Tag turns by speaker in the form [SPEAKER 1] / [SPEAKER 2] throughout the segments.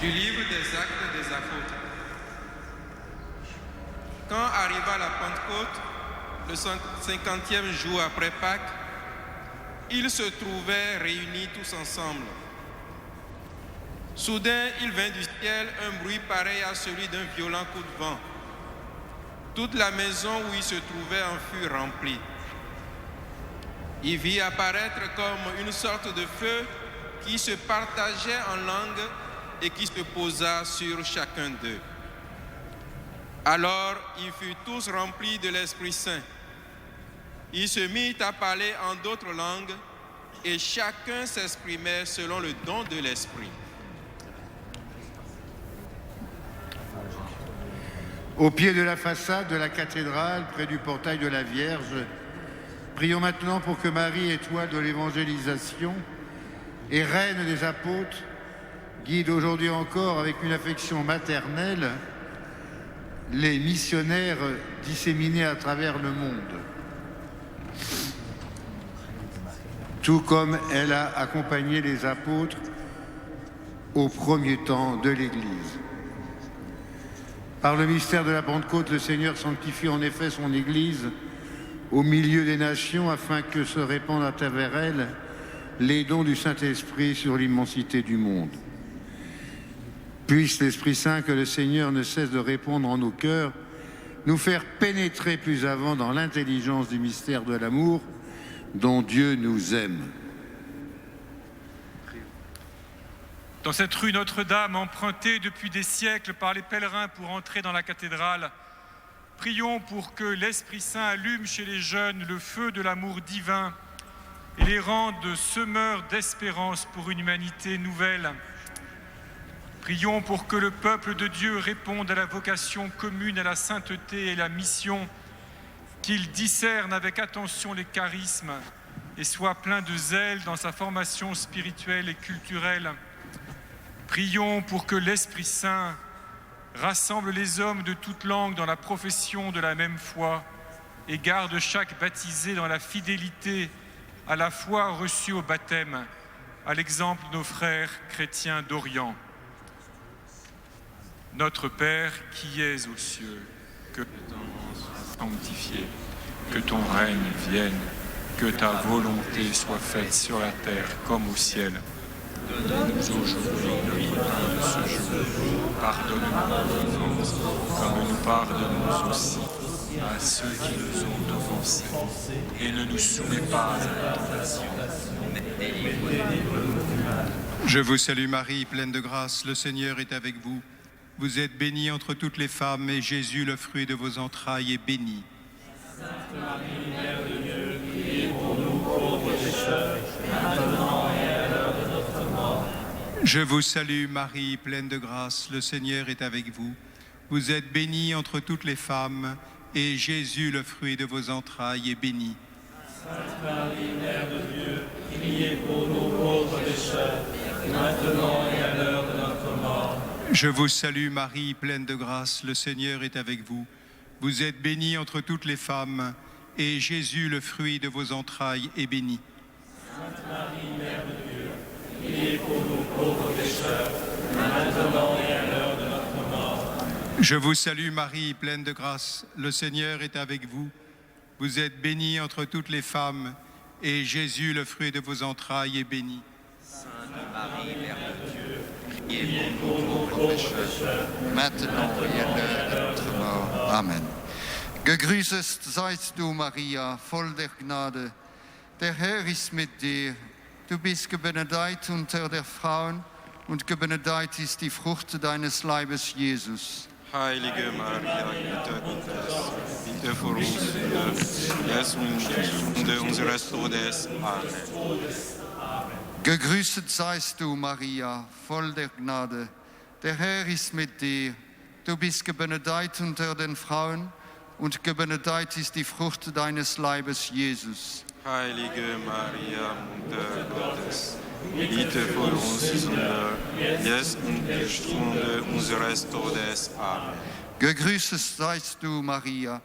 [SPEAKER 1] Du livre des Actes des Apôtres. Quand arriva la Pentecôte, le 50e jour après Pâques, ils se trouvaient réunis tous ensemble. Soudain, il vint du ciel un bruit pareil à celui d'un violent coup de vent. Toute la maison où il se trouvait en fut remplie. Il vit apparaître comme une sorte de feu qui se partageait en langues et qui se posa sur chacun d'eux. Alors ils furent tous remplis de l'Esprit Saint. Ils se mirent à parler en d'autres langues et chacun s'exprimait selon le don de l'Esprit.
[SPEAKER 2] Au pied de la façade de la cathédrale, près du portail de la Vierge, prions maintenant pour que Marie, étoile de l'évangélisation et reine des apôtres, guide aujourd'hui encore avec une affection maternelle les missionnaires disséminés à travers le monde. Tout comme elle a accompagné les apôtres au premier temps de l'Église. Par le mystère de la Pentecôte, le Seigneur sanctifie en effet son Église au milieu des nations afin que se répandent à travers elle les dons du Saint-Esprit sur l'immensité du monde. Puisse l'Esprit Saint que le Seigneur ne cesse de répandre en nos cœurs, nous faire pénétrer plus avant dans l'intelligence du mystère de l'amour dont Dieu nous aime.
[SPEAKER 3] Dans cette rue Notre-Dame, empruntée depuis des siècles par les pèlerins pour entrer dans la cathédrale, prions pour que l'Esprit Saint allume chez les jeunes le feu de l'amour divin et les rende semeurs d'espérance pour une humanité nouvelle. Prions pour que le peuple de Dieu réponde à la vocation commune à la sainteté et la mission, qu'il discerne avec attention les charismes et soit plein de zèle dans sa formation spirituelle et culturelle. Prions pour que l'Esprit Saint rassemble les hommes de toutes langues dans la profession de la même foi et garde chaque baptisé dans la fidélité à la foi reçue au baptême, à l'exemple de nos frères chrétiens d'Orient. Notre Père qui es aux cieux, que ton nom soit sanctifié, que ton règne vienne, que ta volonté soit faite sur la terre comme au ciel. Donne-nous aujourd'hui notre pain de ce jour. Pardonne-nous nos offenses, comme nous pardonnons aussi à ceux qui nous ont offensés. Et ne nous soumets pas à la tentation, mais délivre-nous du mal.
[SPEAKER 4] Je vous salue Marie, pleine de grâce, le Seigneur est avec vous. Vous êtes bénie entre toutes les femmes, et Jésus, le fruit de vos entrailles, est béni.
[SPEAKER 5] Sainte Marie, Mère de Dieu, priez pour nous pauvres pécheurs, maintenant et à l'heure de notre mort.
[SPEAKER 4] Je vous salue Marie, pleine de grâce, le Seigneur est avec vous. Vous êtes bénie entre toutes les femmes, et Jésus, le fruit de vos entrailles, est béni.
[SPEAKER 5] Sainte Marie, Mère de Dieu, priez pour nous pauvres pécheurs, maintenant et à l'heure de notre mort.
[SPEAKER 4] Je vous salue Marie, pleine de grâce, le Seigneur est avec vous. Vous êtes bénie entre toutes les femmes, et Jésus, le fruit de vos entrailles, est béni.
[SPEAKER 5] Sainte Marie, Mère de Dieu, priez pour nous pauvres pécheurs, maintenant et à l'heure de notre mort.
[SPEAKER 4] Je vous salue Marie, pleine de grâce, le Seigneur est avec vous. Vous êtes bénie entre toutes les femmes, et Jésus, le fruit de vos entrailles, est béni.
[SPEAKER 6] Sainte Marie, Mère de Dieu, priez pour nous pauvres pécheurs, maintenant et à l'heure de notre mort. Amen. Gegrüßet seist du, Maria, voll der Gnade. Der Herr ist mit dir. Du bist gebenedeit unter der Frauen, und gebenedeit ist die Frucht deines Leibes, Jesus.
[SPEAKER 1] Heilige Maria, Mutter Gottes, bitte für uns Sünder, jetzt und die Stunde unseres Todes. Amen.
[SPEAKER 6] Gegrüßet seist du, Maria, voll der Gnade. Der Herr ist mit dir. Du bist gebenedeit unter den Frauen, und gebenedeit ist die Frucht deines Leibes, Jesus.
[SPEAKER 1] Heilige Maria, Mutter Gottes, bitte für uns Sünder, jetzt und die Stunde unseres Todes. Amen.
[SPEAKER 6] Gegrüßet seist du, Maria,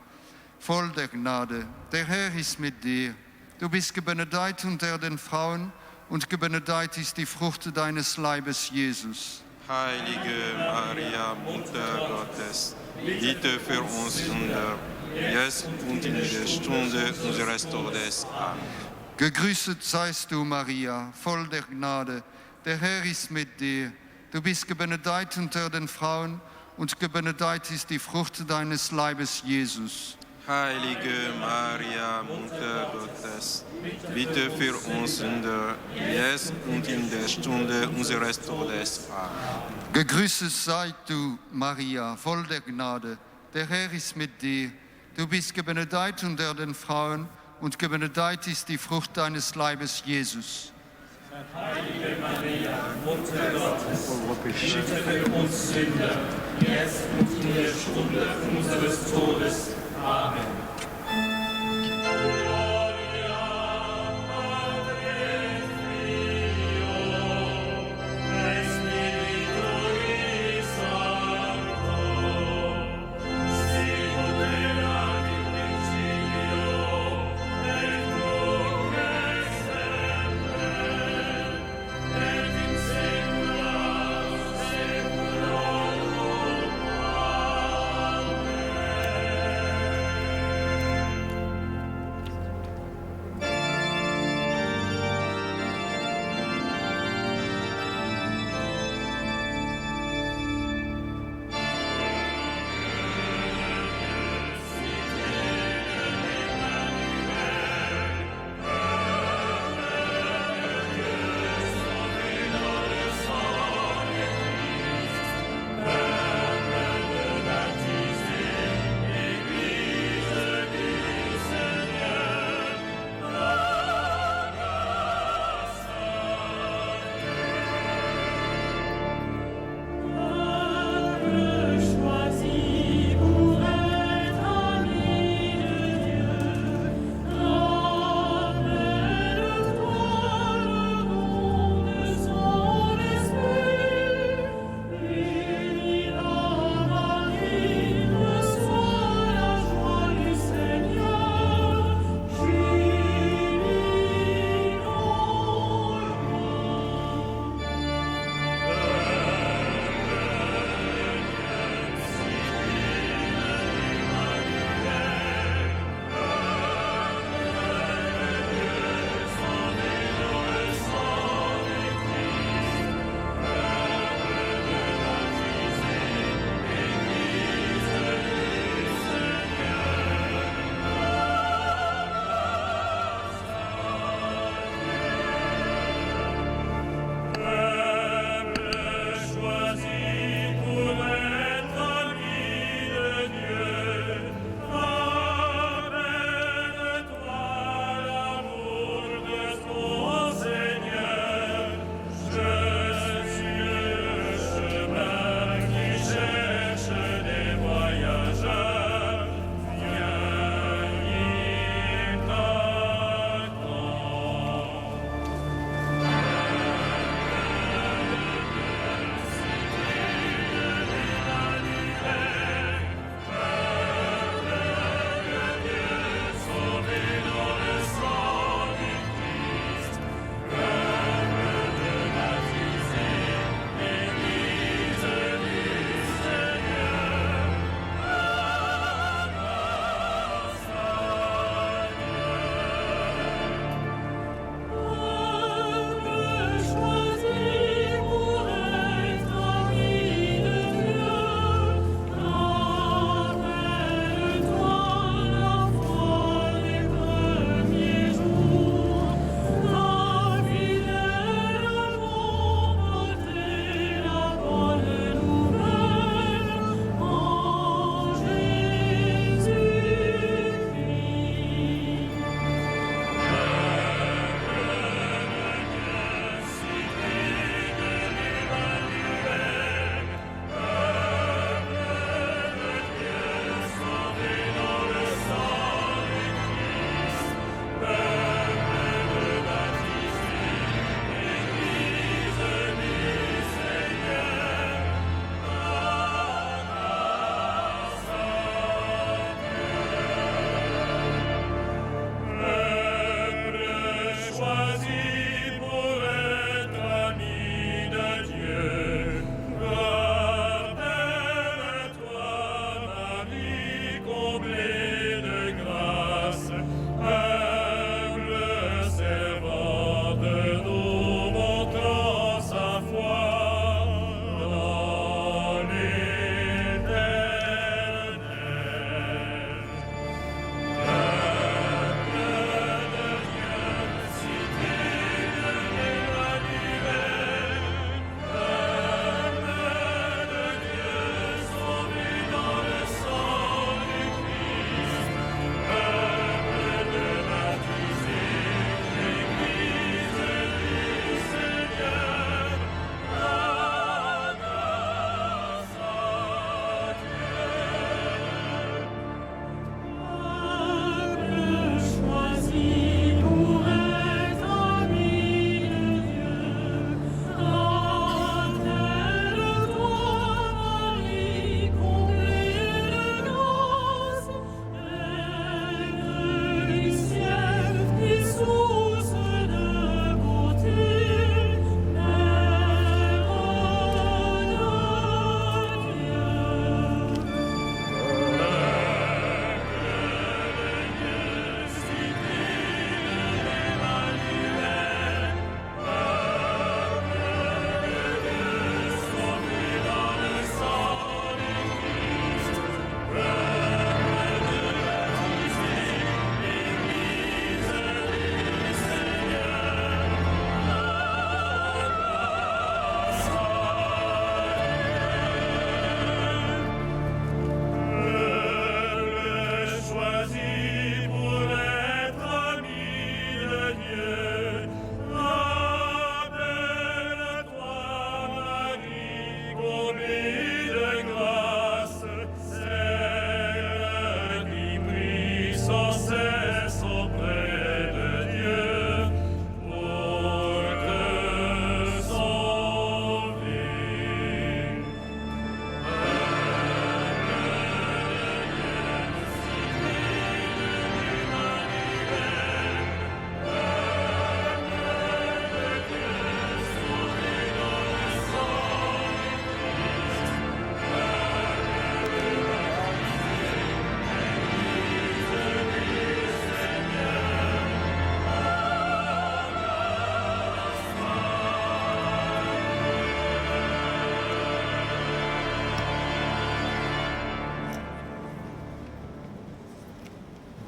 [SPEAKER 6] voll der Gnade. Der Herr ist mit dir. Du bist gebenedeit unter den Frauen, und gebenedeit ist die Frucht deines Leibes, Jesus.
[SPEAKER 1] Heilige Maria, Mutter Gottes, bitte für uns Sünder, jetzt und in der Stunde unseres Todes. Amen.
[SPEAKER 6] Gegrüßet seist du, Maria, voll der Gnade. Der Herr ist mit dir. Du bist gebenedeit unter den Frauen und gebenedeit ist die Frucht deines Leibes, Jesus.
[SPEAKER 1] Heilige Maria, Mutter Gottes, bitte für uns Sünder, jetzt und in der Stunde unseres Todes. Amen.
[SPEAKER 6] Gegrüßet seid du, Maria, voll der Gnade. Der Herr ist mit dir. Du bist gebenedeit unter den Frauen und gebenedeit ist die Frucht deines Leibes, Jesus.
[SPEAKER 5] Heilige Maria, Mutter Gottes, bitte für uns Sünder, jetzt und in der Stunde unseres Todes. Amen.
[SPEAKER 7] Amen.
[SPEAKER 5] 「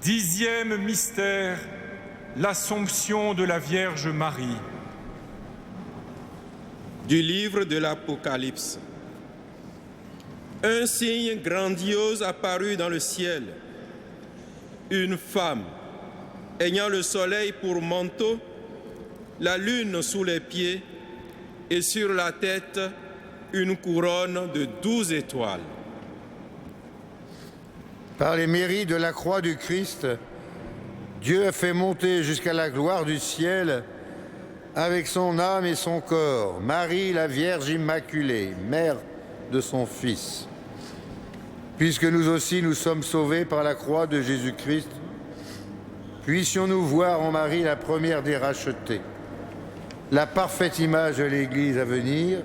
[SPEAKER 3] 10e mystère, l'Assomption de la Vierge Marie.
[SPEAKER 1] Du livre de l'Apocalypse. Un signe grandiose apparut dans le ciel. Une femme, ayant le soleil pour manteau, la lune sous les pieds et sur la tête une couronne de 12 étoiles.
[SPEAKER 2] Par les mérites de la croix du Christ, Dieu a fait monter jusqu'à la gloire du ciel, avec son âme et son corps, Marie la Vierge Immaculée, mère de son Fils. Puisque nous aussi nous sommes sauvés par la croix de Jésus-Christ, puissions-nous voir en Marie la première des rachetés, la parfaite image de l'Église à venir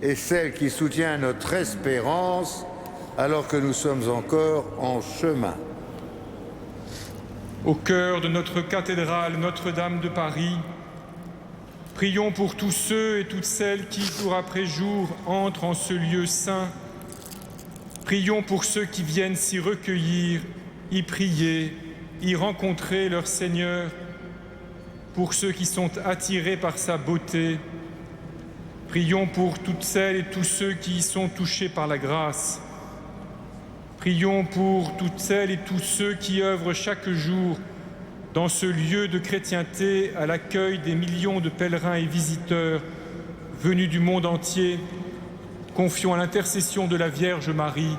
[SPEAKER 2] et celle qui soutient notre espérance alors que nous sommes encore en chemin.
[SPEAKER 3] Au cœur de notre cathédrale Notre-Dame de Paris, prions pour tous ceux et toutes celles qui, jour après jour, entrent en ce lieu saint. Prions pour ceux qui viennent s'y recueillir, y prier, y rencontrer leur Seigneur, pour ceux qui sont attirés par sa beauté. Prions pour toutes celles et tous ceux qui y sont touchés par la grâce. Prions pour toutes celles et tous ceux qui œuvrent chaque jour dans ce lieu de chrétienté à l'accueil des millions de pèlerins et visiteurs venus du monde entier. Confions à l'intercession de la Vierge Marie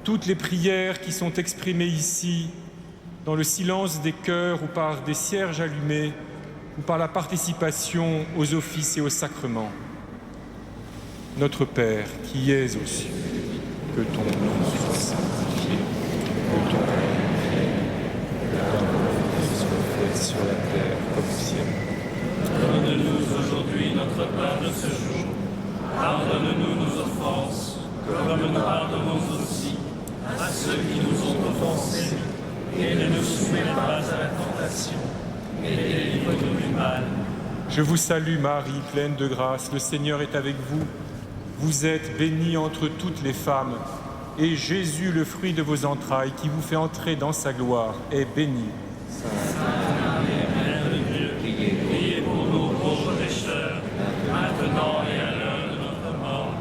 [SPEAKER 3] toutes les prières qui sont exprimées ici, dans le silence des cœurs ou par des cierges allumés, ou par la participation aux offices et aux sacrements. Notre Père, qui es aux cieux, que ton nom soit sanctifié, que ton règne vienne, que ta volonté soit faite sur la terre comme au ciel.
[SPEAKER 5] Donne-nous aujourd'hui notre pain de ce jour. Pardonne-nous nos offenses, comme nous pardonnons aussi à ceux qui nous ont offensés. Et ne nous soumets pas à la tentation, mais délivre-nous du mal.
[SPEAKER 3] Je vous salue Marie, pleine de grâce, le Seigneur est avec vous. Vous êtes bénie entre toutes les femmes, et Jésus, le fruit de vos entrailles, qui vous fait entrer dans sa gloire, est béni.
[SPEAKER 5] Sainte Marie, Mère de Dieu, priez pour nous pauvres pécheurs, maintenant et à l'heure de notre mort.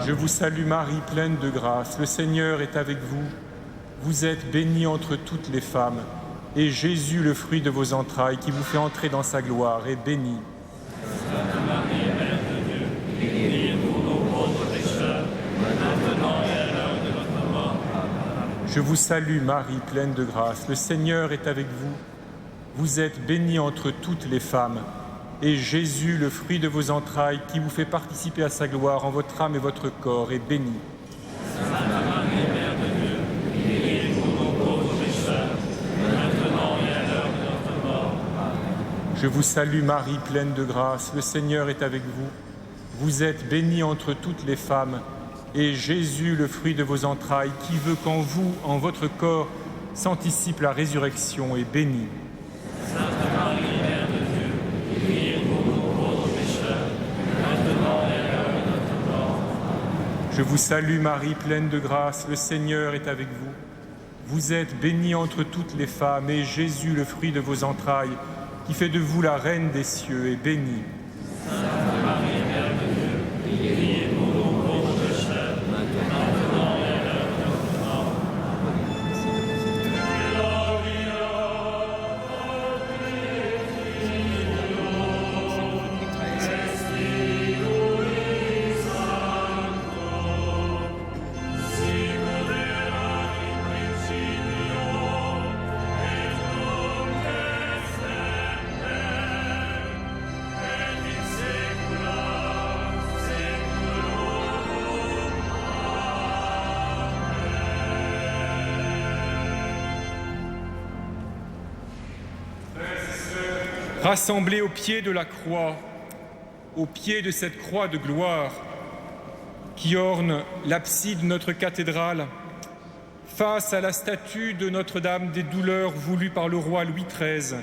[SPEAKER 3] Je vous salue Marie, pleine de grâce, le Seigneur est avec vous. Vous êtes bénie entre toutes les femmes, et Jésus, le fruit de vos entrailles, qui vous fait entrer dans sa gloire, est béni.
[SPEAKER 5] Sainte Marie, Mère de Dieu, priez pour nous pauvres pécheurs, maintenant et à l'heure de notre mort.
[SPEAKER 3] Je vous salue Marie, pleine de grâce, le Seigneur est avec vous. Vous êtes bénie entre toutes les femmes, et Jésus, le fruit de vos entrailles, qui vous fait participer à sa gloire en votre âme et votre corps, est béni.
[SPEAKER 5] Sainte Marie, Mère de Dieu, priez pour nous pauvres pécheurs, maintenant et à l'heure de notre mort.
[SPEAKER 3] Je vous salue Marie, pleine de grâce, le Seigneur est avec vous. Vous êtes bénie entre toutes les femmes, et Jésus, le fruit de vos entrailles, qui veut qu'en vous, en votre corps, s'anticipe la résurrection, est béni.
[SPEAKER 5] Sainte Marie, Mère de Dieu, priez pour nous pauvres pécheurs, maintenant et à l'heure de notre mort.
[SPEAKER 3] Je vous salue Marie, pleine de grâce, le Seigneur est avec vous. Vous êtes bénie entre toutes les femmes, et Jésus, le fruit de vos entrailles, qui fait de vous la reine des cieux, est béni.
[SPEAKER 5] Sainte Marie, Mère de Dieu, priez pour nous pauvres pécheurs, maintenant et à l'heure de notre mort.
[SPEAKER 3] Rassemblés au pied de la croix, au pied de cette croix de gloire qui orne l'abside de notre cathédrale, face à la statue de Notre-Dame des douleurs voulue par le roi Louis XIII,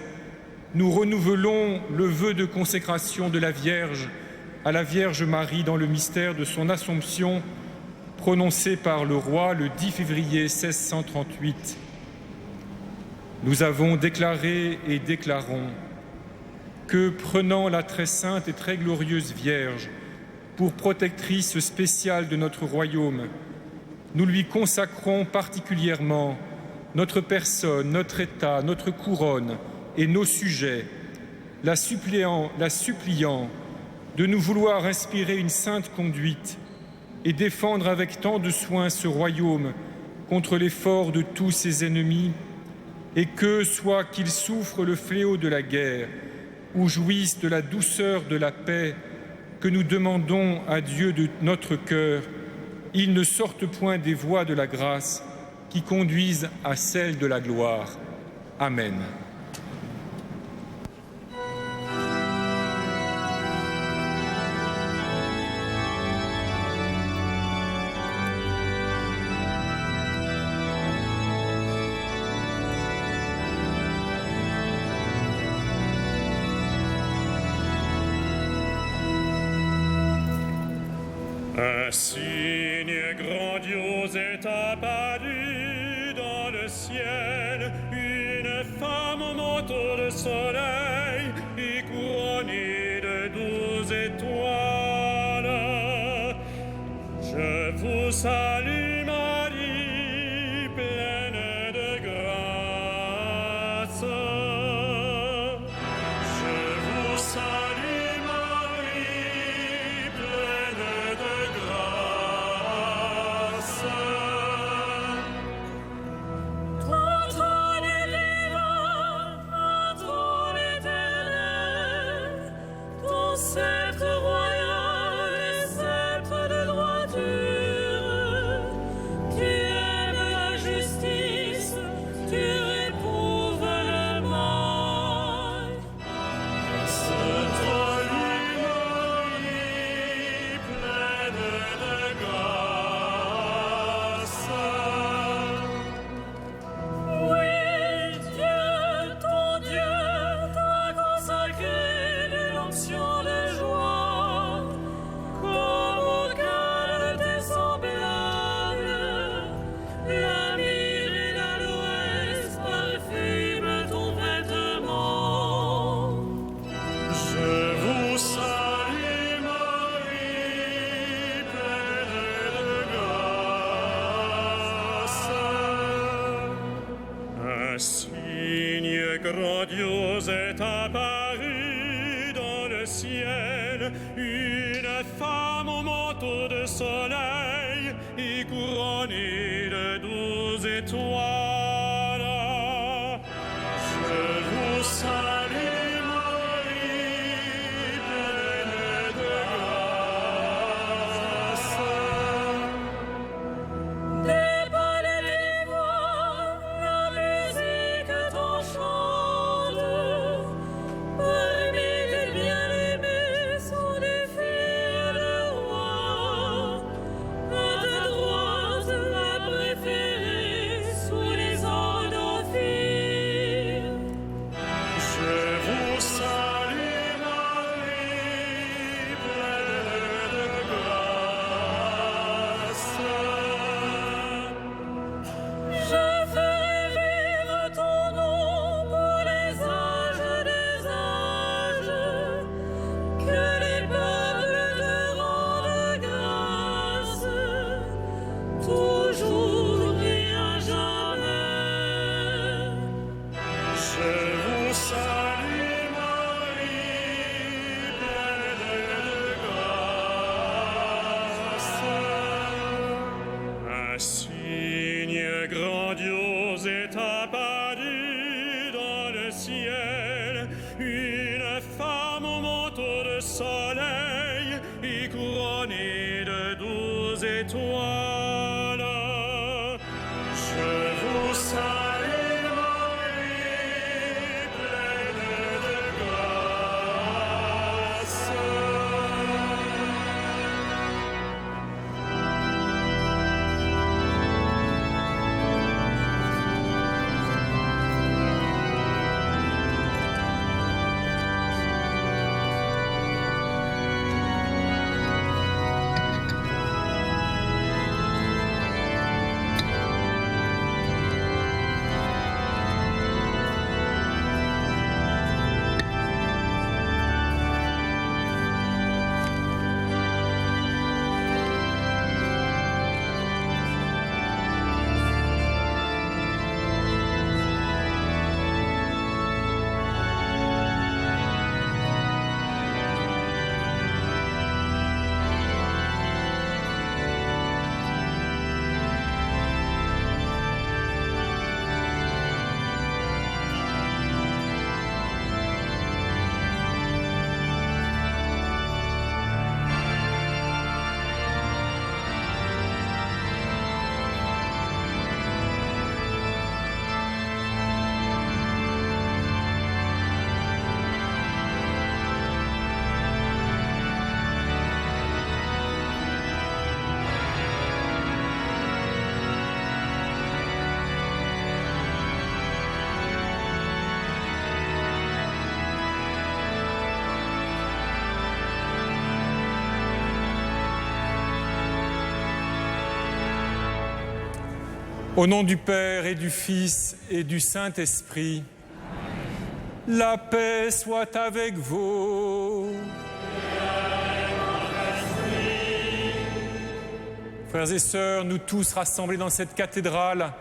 [SPEAKER 3] nous renouvelons le vœu de consécration de la Vierge à la Vierge Marie dans le mystère de son Assomption, prononcé par le roi le 10 février 1638. Nous avons déclaré et déclarons que, prenant la très sainte et très glorieuse Vierge pour protectrice spéciale de notre royaume, nous lui consacrons particulièrement notre personne, notre état, notre couronne et nos sujets, la suppliant de nous vouloir inspirer une sainte conduite et défendre avec tant de soin ce royaume contre l'effort de tous ses ennemis, et que, soit qu'il souffre le fléau de la guerre ou jouisse de la douceur de la paix que nous demandons à Dieu de notre cœur, il ne sorte point des voies de la grâce qui conduisent à celle de la gloire. Amen.
[SPEAKER 5] Un signe grandiose est apparu dans le ciel, une femme au manteau de soleil et couronnée de 12 étoiles. Je vous salue Marie, pleine de grâce. Je vous salue Marie, pleine de grâce. Ton trône est divin, un trône éternel, ton sceptre royal est sceptre de droiture. Tu aimes la justice, tu réprouves le mal. C'est toi, Marie, pleine de grâce. Oui, Dieu, ton Dieu, t'a consacré de l'onction de joie, comme au cœur de tes semblables. La myrrhe et l'aloès parfument ton vêtement. Je vous salue Marie, pleine de grâce. Un signe grandiose est apparu dans le ciel, une femme au manteau de soleil et couronnée de 12 étoiles. Je vous salue Marie, pleine de grâce. Des palais des voix, la musique t'enchante. Parmi les bien-aimés sont des filles de roi. À ta droite, la
[SPEAKER 3] Au nom du Père et du Fils et du Saint-Esprit, la paix soit avec vous. Frères et sœurs, nous tous rassemblés dans cette cathédrale,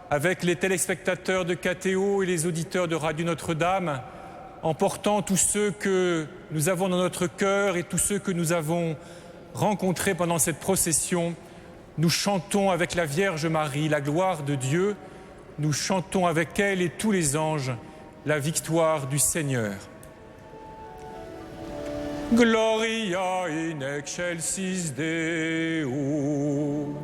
[SPEAKER 3] avec les téléspectateurs de KTO et les auditeurs de Radio Notre-Dame, en portant tous ceux que nous avons dans notre cœur et tous ceux que nous avons rencontrés pendant cette procession, nous chantons avec la Vierge Marie la gloire de Dieu, nous chantons avec elle et tous les anges la victoire du Seigneur. Gloria in excelsis Deo.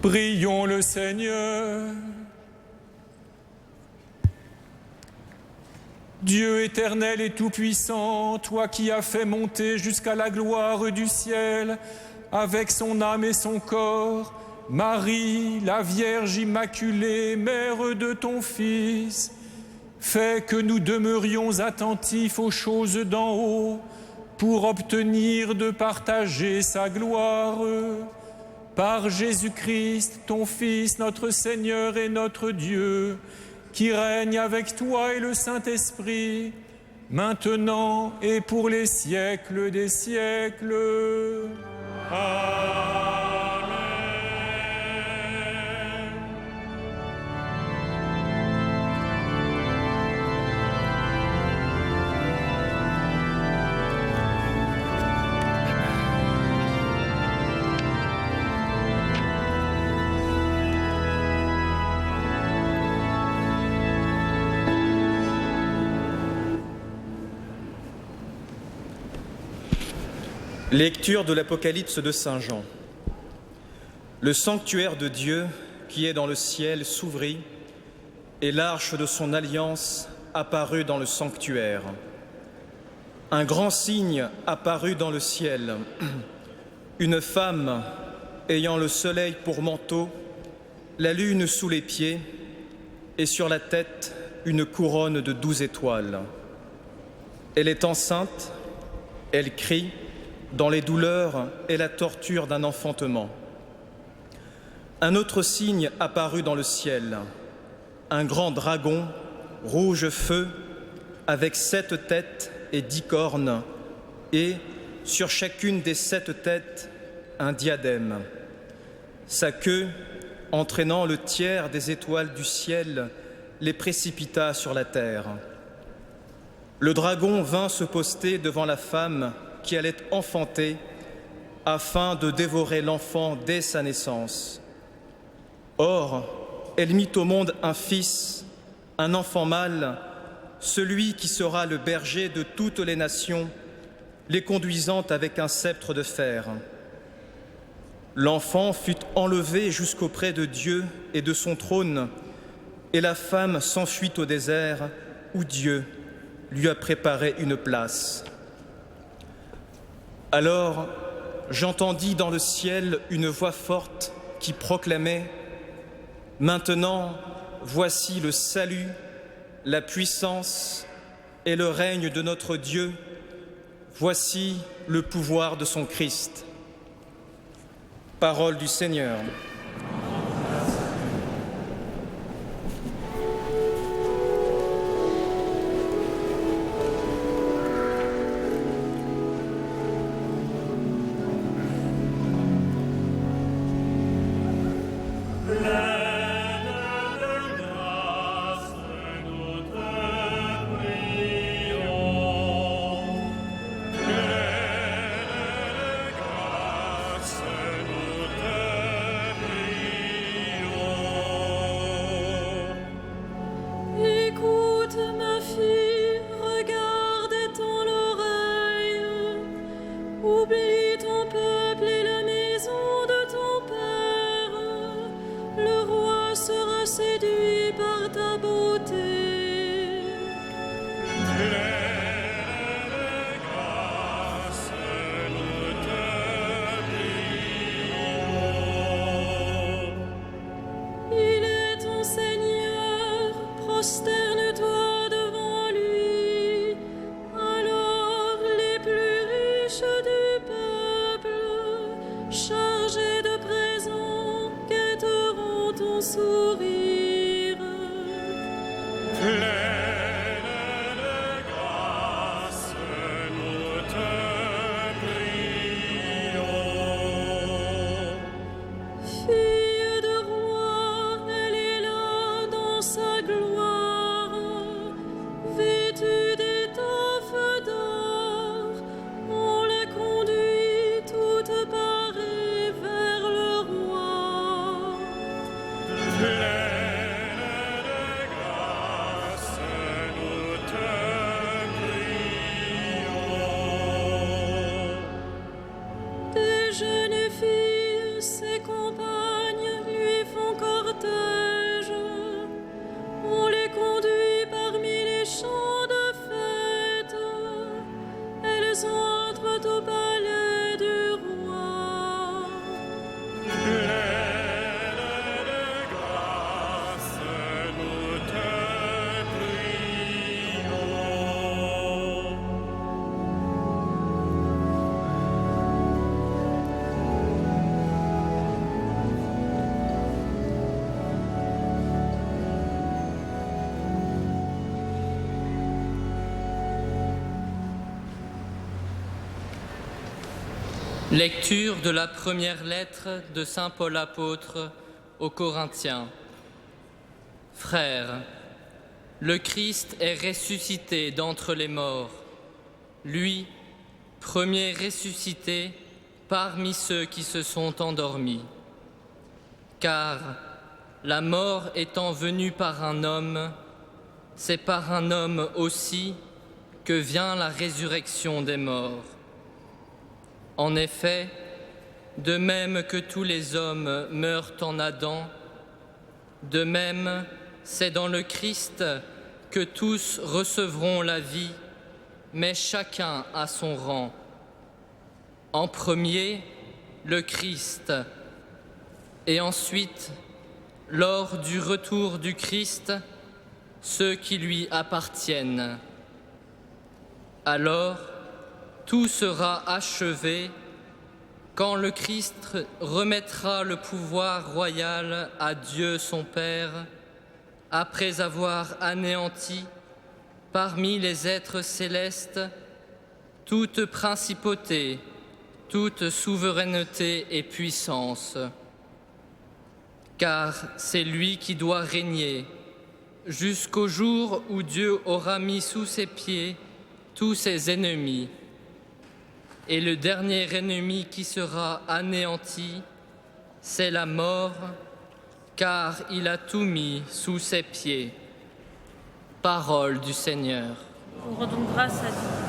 [SPEAKER 3] Prions le Seigneur. Dieu éternel et tout-puissant, toi qui as fait monter jusqu'à la gloire du ciel, avec son âme et son corps, Marie, la Vierge Immaculée, mère de ton Fils, fais que nous demeurions attentifs aux choses d'en haut, pour obtenir de partager sa gloire. Par Jésus-Christ, ton Fils, notre Seigneur et notre Dieu, qui règne avec toi et le Saint-Esprit, maintenant et pour les siècles des siècles. Amen.
[SPEAKER 7] Lecture de l'Apocalypse de Saint Jean. Le sanctuaire de Dieu qui est dans le ciel s'ouvrit et l'arche de son alliance apparut dans le sanctuaire. Un grand signe apparut dans le ciel. Une femme ayant le soleil pour manteau, la lune sous les pieds et sur la tête une couronne de 12 étoiles. Elle est enceinte, elle crie dans les douleurs et la torture d'un enfantement. Un autre signe apparut dans le ciel, un grand dragon, rouge feu, avec 7 têtes et 10 cornes, et, sur chacune des 7 têtes, un diadème. Sa queue, entraînant le tiers des étoiles du ciel, les précipita sur la terre. Le dragon vint se poster devant la femme qui allait enfanter, afin de dévorer l'enfant dès sa naissance. Or, elle mit au monde un fils, un enfant mâle, celui qui sera le berger de toutes les nations, les conduisant avec un sceptre de fer. L'enfant fut enlevé jusqu'auprès de Dieu et de son trône, et la femme s'enfuit au désert où Dieu lui a préparé une place. Alors, j'entendis dans le ciel une voix forte qui proclamait « Maintenant, voici le salut, la puissance et le règne de notre Dieu. Voici le pouvoir de son Christ. » Parole du Seigneur.
[SPEAKER 8] Lecture de la première lettre de saint Paul apôtre aux Corinthiens. Frères, le Christ est ressuscité d'entre les morts, lui, premier ressuscité parmi ceux qui se sont endormis. Car la mort étant venue par un homme, c'est par un homme aussi que vient la résurrection des morts. En effet, de même que tous les hommes meurent en Adam, de même c'est dans le Christ que tous recevront la vie, mais chacun à son rang. En premier, le Christ, et ensuite, lors du retour du Christ, ceux qui lui appartiennent. Alors, tout sera achevé quand le Christ remettra le pouvoir royal à Dieu son Père après avoir anéanti parmi les êtres célestes toute principauté, toute souveraineté et puissance. Car c'est lui qui doit régner jusqu'au jour où Dieu aura mis sous ses pieds tous ses ennemis. Et le dernier ennemi qui sera anéanti, c'est la mort, car il a tout mis sous ses pieds. Parole du Seigneur.
[SPEAKER 9] Nous rendons grâce à Dieu.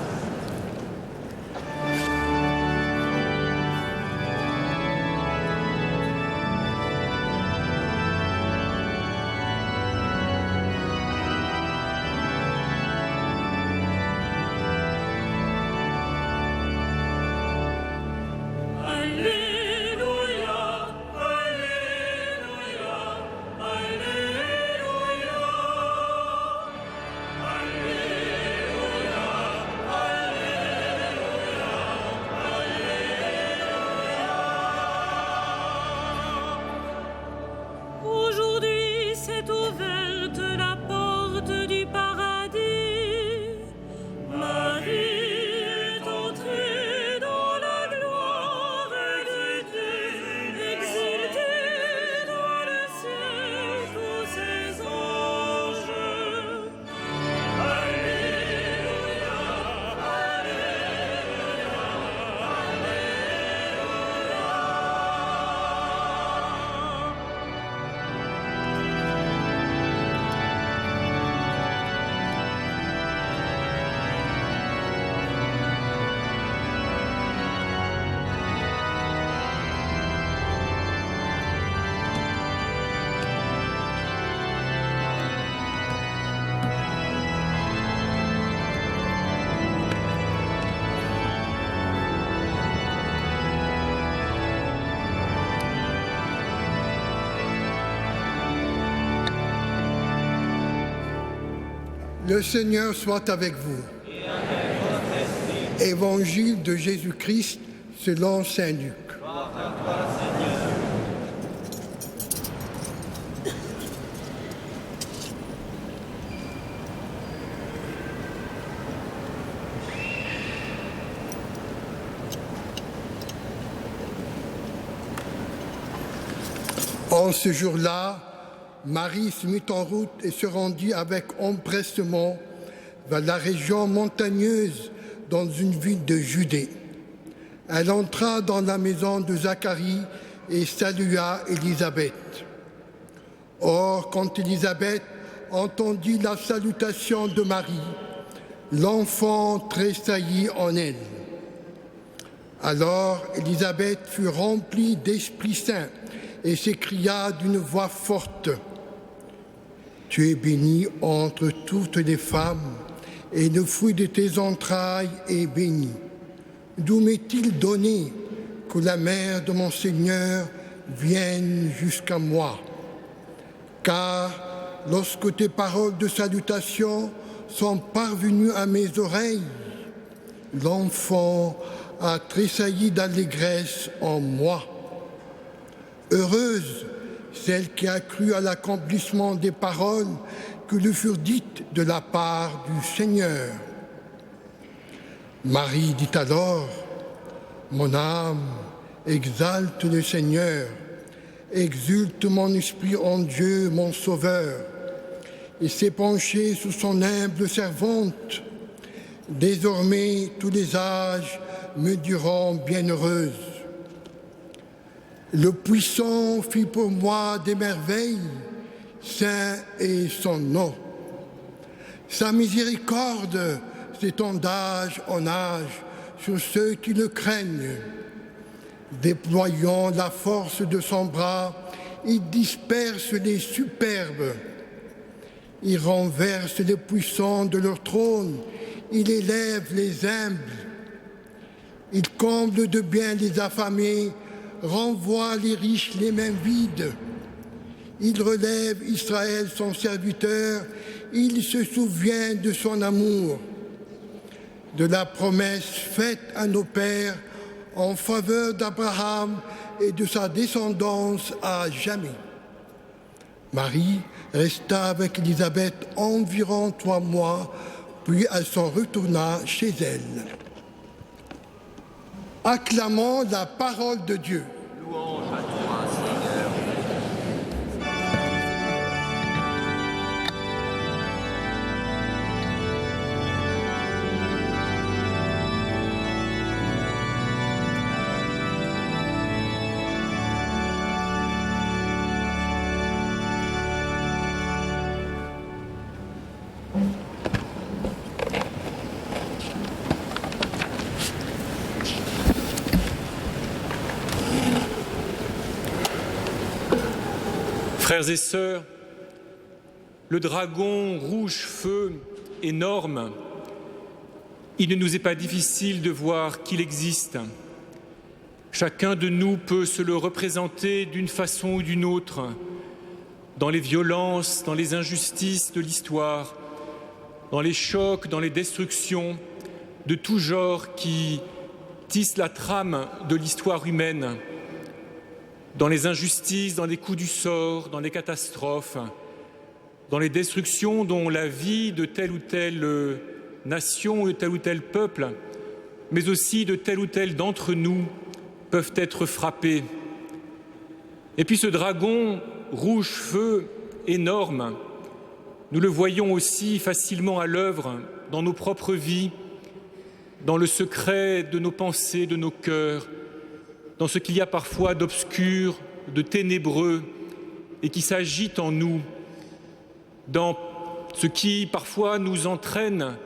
[SPEAKER 10] Le Seigneur soit avec vous. Évangile de Jésus-Christ selon saint Luc. En ce jour-là, Marie se mit en route et se rendit avec empressement vers la région montagneuse dans une ville de Judée. Elle entra dans la maison de Zacharie et salua Élisabeth. Or, quand Élisabeth entendit la salutation de Marie, l'enfant tressaillit en elle. Alors Élisabeth fut remplie d'Esprit Saint et s'écria d'une voix forte: « Tu es bénie entre toutes les femmes, et le fruit de tes entrailles est béni. D'où m'est-il donné que la mère de mon Seigneur vienne jusqu'à moi? Car lorsque tes paroles de salutation sont parvenues à mes oreilles, l'enfant a tressailli d'allégresse en moi. Heureuse celle qui a cru à l'accomplissement des paroles que lui furent dites de la part du Seigneur. » Marie dit alors: « Mon âme exalte le Seigneur, exulte mon esprit en Dieu mon Sauveur, et s'est penchée sur son humble servante. Désormais tous les âges me diront bienheureuse. Le Puissant fit pour moi des merveilles, saint est son nom. Sa miséricorde s'étend d'âge en âge sur ceux qui le craignent. Déployant la force de son bras, il disperse les superbes. Il renverse les puissants de leur trône, il élève les humbles. Il comble de bien les affamés, renvoie les riches les mains vides. Il relève Israël son serviteur, il se souvient de son amour, de la promesse faite à nos pères en faveur d'Abraham et de sa descendance à jamais. Marie resta avec Élisabeth environ 3 mois, puis elle s'en retourna chez elle. Acclamons la parole de Dieu.
[SPEAKER 11] Louange à toi, Seigneur.
[SPEAKER 3] Frères et sœurs, le dragon rouge-feu énorme, il ne nous est pas difficile de voir qu'il existe. Chacun de nous peut se le représenter d'une façon ou d'une autre, dans les violences, dans les injustices de l'histoire, dans les chocs, dans les destructions de tout genre qui tissent la trame de l'histoire humaine, dans les injustices, dans les coups du sort, dans les catastrophes, dans les destructions dont la vie de telle ou telle nation, de tel ou tel peuple, mais aussi de tel ou tel d'entre nous peuvent être frappés. Et puis ce dragon rouge-feu énorme, nous le voyons aussi facilement à l'œuvre dans nos propres vies, dans le secret de nos pensées, de nos cœurs, dans ce qu'il y a parfois d'obscur, de ténébreux et qui s'agite en nous, dans ce qui parfois nous entraîne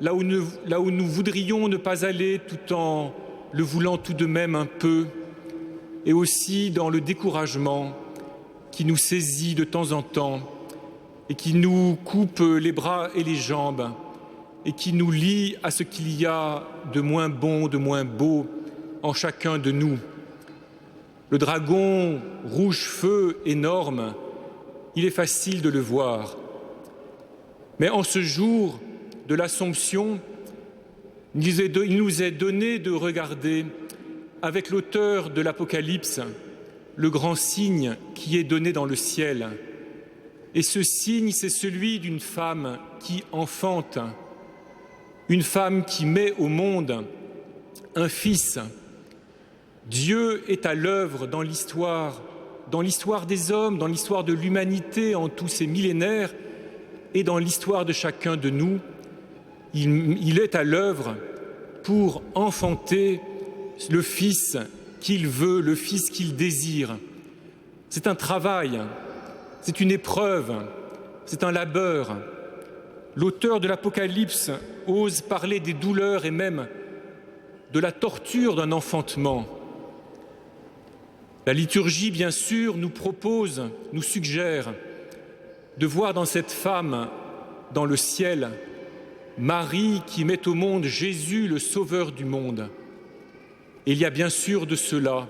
[SPEAKER 3] là où nous voudrions ne pas aller tout en le voulant tout de même un peu, et aussi dans le découragement qui nous saisit de temps en temps et qui nous coupe les bras et les jambes et qui nous lie à ce qu'il y a de moins bon, de moins beau en chacun de nous. Le dragon rouge-feu énorme, il est facile de le voir. Mais en ce jour de l'Assomption, il nous est donné de regarder avec l'auteur de l'Apocalypse le grand signe qui est donné dans le ciel. Et ce signe, c'est celui d'une femme qui enfante, une femme qui met au monde un fils. Dieu est à l'œuvre dans l'histoire des hommes, dans l'histoire de l'humanité en tous ces millénaires et dans l'histoire de chacun de nous. Il est à l'œuvre pour enfanter le Fils qu'il veut, le Fils qu'il désire. C'est un travail, c'est une épreuve, c'est un labeur. L'auteur de l'Apocalypse ose parler des douleurs et même de la torture d'un enfantement. La liturgie, bien sûr, nous propose, nous suggère de voir dans cette femme, dans le ciel, Marie qui met au monde Jésus, le Sauveur du monde. Et il y a bien sûr de cela.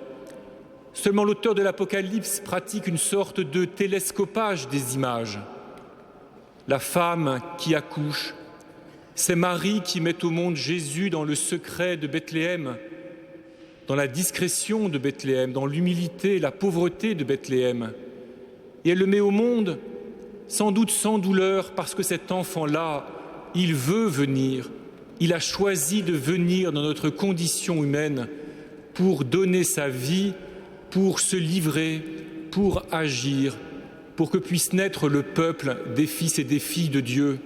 [SPEAKER 3] Seulement l'auteur de l'Apocalypse pratique une sorte de télescopage des images. La femme qui accouche, c'est Marie qui met au monde Jésus dans le secret de Bethléem, dans la discrétion de Bethléem, dans l'humilité et la pauvreté de Bethléem. Et elle le met au monde, sans doute sans douleur, parce que cet enfant-là, il veut venir. Il a choisi de venir dans notre condition humaine pour donner sa vie, pour se livrer, pour agir, pour que puisse naître le peuple des fils et des filles de Dieu.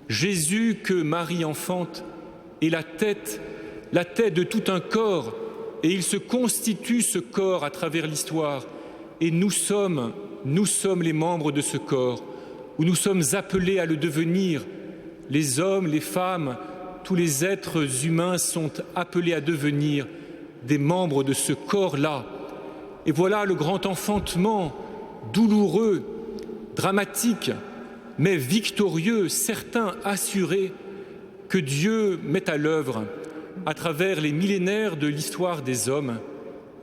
[SPEAKER 3] Jésus que Marie enfante est la tête de tout un corps, et il se constitue ce corps à travers l'histoire. Et nous sommes les membres de ce corps, où nous sommes appelés à le devenir. Les hommes, les femmes, tous les êtres humains sont appelés à devenir des membres de ce corps-là. Et voilà le grand enfantement, douloureux, dramatique, mais victorieux, certain, assuré, que Dieu met à l'œuvre à travers les millénaires de l'histoire des hommes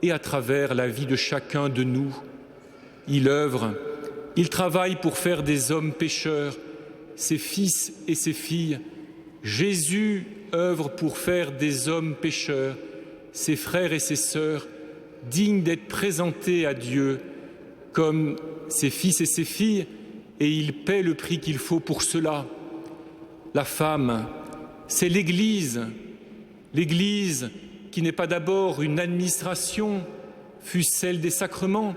[SPEAKER 3] et à travers la vie de chacun de nous. Il œuvre, il travaille pour faire des hommes pécheurs, ses fils et ses filles. Jésus œuvre pour faire des hommes pécheurs, ses frères et ses sœurs, dignes d'être présentés à Dieu comme ses fils et ses filles, et il paie le prix qu'il faut pour cela. La femme, c'est l'Église, l'Église qui n'est pas d'abord une administration, fût-ce celle des sacrements,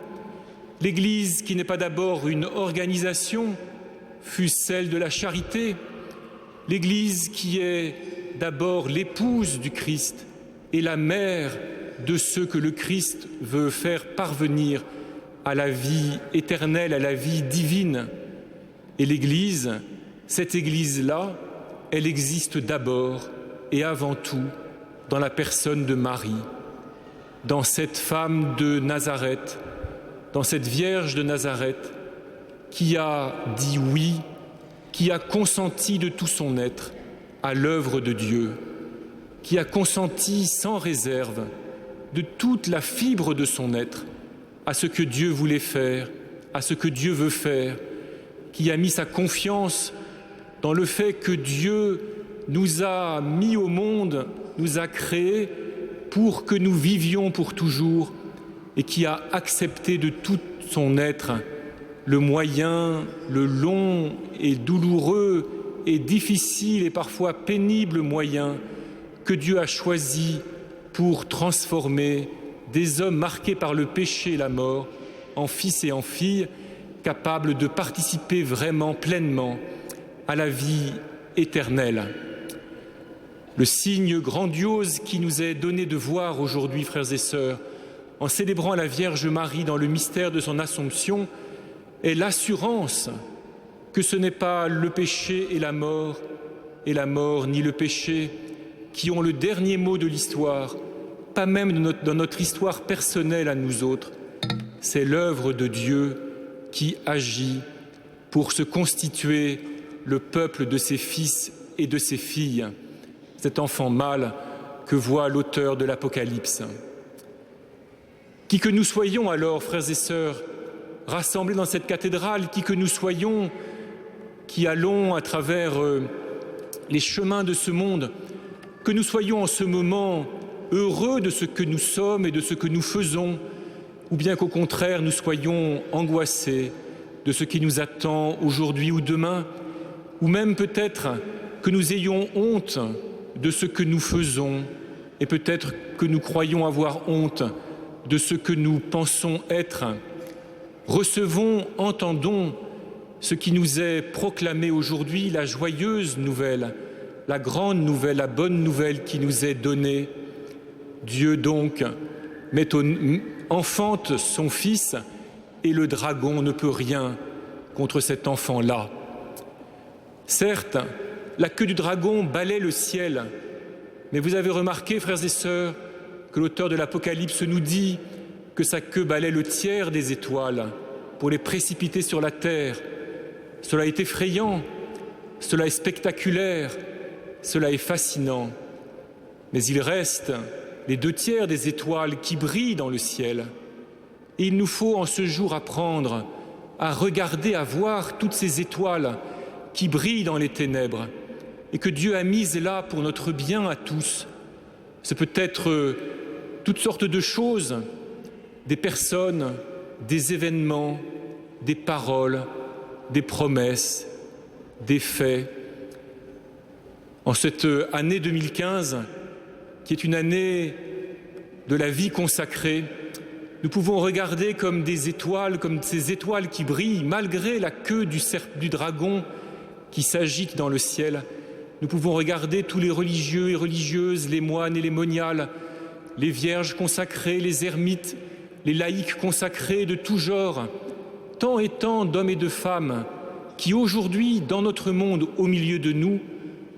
[SPEAKER 3] l'Église qui n'est pas d'abord une organisation, fût-ce celle de la charité, l'Église qui est d'abord l'épouse du Christ et la mère de ceux que le Christ veut faire parvenir à la vie éternelle, à la vie divine. Et l'Église, cette Église-là, elle existe d'abord et avant tout dans la personne de Marie, dans cette femme de Nazareth, dans cette Vierge de Nazareth qui a dit oui, qui a consenti de tout son être à l'œuvre de Dieu, qui a consenti sans réserve de toute la fibre de son être à ce que Dieu voulait faire, à ce que Dieu veut faire, qui a mis sa confiance dans le fait que Dieu nous a mis au monde, nous a créés pour que nous vivions pour toujours, et qui a accepté de tout son être le moyen, le long et douloureux et difficile et parfois pénible moyen que Dieu a choisi pour transformer des hommes marqués par le péché et la mort en fils et en filles capables de participer vraiment pleinement à la vie éternelle. Le signe grandiose qui nous est donné de voir aujourd'hui, frères et sœurs, en célébrant la Vierge Marie dans le mystère de son Assomption, est l'assurance que ce n'est pas le péché et la mort ni le péché qui ont le dernier mot de l'histoire, pas même dans notre histoire personnelle à nous autres. C'est l'œuvre de Dieu qui agit pour se constituer le peuple de ses fils et de ses filles, cet enfant mâle que voit l'auteur de l'Apocalypse. Qui que nous soyons alors, frères et sœurs, rassemblés dans cette cathédrale, qui que nous soyons, qui allons à travers les chemins de ce monde, que nous soyons en ce moment heureux de ce que nous sommes et de ce que nous faisons, ou bien qu'au contraire nous soyons angoissés de ce qui nous attend aujourd'hui ou demain, ou même peut-être que nous ayons honte de ce que nous faisons, et peut-être que nous croyons avoir honte de ce que nous pensons être. Recevons, entendons ce qui nous est proclamé aujourd'hui, la joyeuse nouvelle, la grande nouvelle, la bonne nouvelle qui nous est donnée. Dieu donc enfante son Fils et le dragon ne peut rien contre cet enfant-là. Certes, la queue du dragon balaie le ciel, mais vous avez remarqué, frères et sœurs, que l'auteur de l'Apocalypse nous dit que sa queue balaie le tiers des étoiles pour les précipiter sur la terre. Cela est effrayant, cela est spectaculaire, cela est fascinant. Mais il reste les 2/3 des étoiles qui brillent dans le ciel. Et il nous faut en ce jour apprendre à regarder, à voir toutes ces étoiles qui brillent dans les ténèbres et que Dieu a mises là pour notre bien à tous. C'est peut-être toutes sortes de choses, des personnes, des événements, des paroles, des promesses, des faits. En cette année 2015, qui est une année de la vie consacrée, nous pouvons regarder comme des étoiles, comme ces étoiles qui brillent, malgré la queue du dragon qui s'agite dans le ciel. Nous pouvons regarder tous les religieux et religieuses, les moines et les moniales, les vierges consacrées, les ermites, les laïcs consacrés de tout genre, tant et tant d'hommes et de femmes qui aujourd'hui, dans notre monde, au milieu de nous,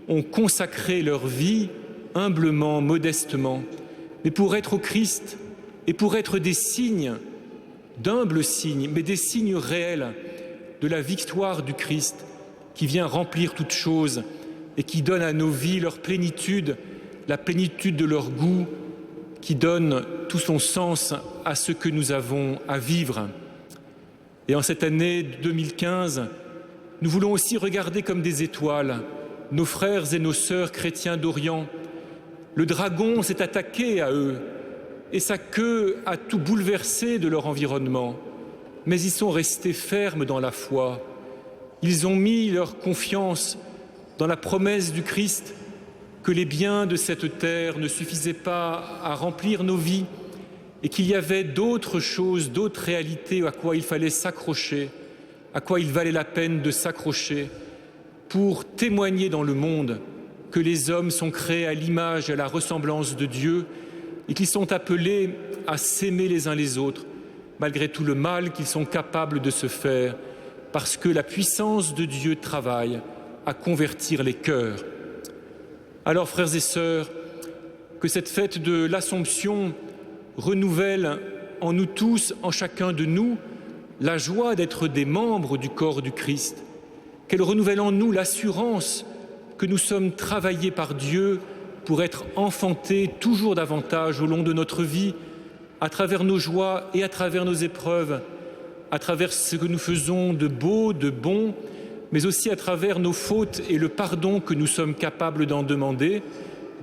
[SPEAKER 3] ont consacré leur vie humblement, modestement, mais pour être au Christ et pour être des signes, d'humbles signes, mais des signes réels de la victoire du Christ qui vient remplir toutes choses et qui donne à nos vies leur plénitude, la plénitude de leur goût, qui donne tout son sens à ce que nous avons à vivre. Et en cette année 2015, nous voulons aussi regarder comme des étoiles nos frères et nos sœurs chrétiens d'Orient. Le dragon s'est attaqué à eux et sa queue a tout bouleversé de leur environnement. mais ils sont restés fermes dans la foi. Ils ont mis leur confiance dans la promesse du Christ que les biens de cette terre ne suffisaient pas à remplir nos vies et qu'il y avait d'autres choses, d'autres réalités à quoi il fallait s'accrocher, à quoi il valait la peine de s'accrocher pour témoigner dans le monde que les hommes sont créés à l'image et à la ressemblance de Dieu et qu'ils sont appelés à s'aimer les uns les autres, malgré tout le mal qu'ils sont capables de se faire, parce que la puissance de Dieu travaille à convertir les cœurs. Alors, frères et sœurs, que cette fête de l'Assomption renouvelle en nous tous, en chacun de nous, la joie d'être des membres du corps du Christ, qu'elle renouvelle en nous l'assurance que nous sommes travaillés par Dieu pour être enfantés toujours davantage au long de notre vie, à travers nos joies et à travers nos épreuves, à travers ce que nous faisons de beau, de bon, mais aussi à travers nos fautes et le pardon que nous sommes capables d'en demander.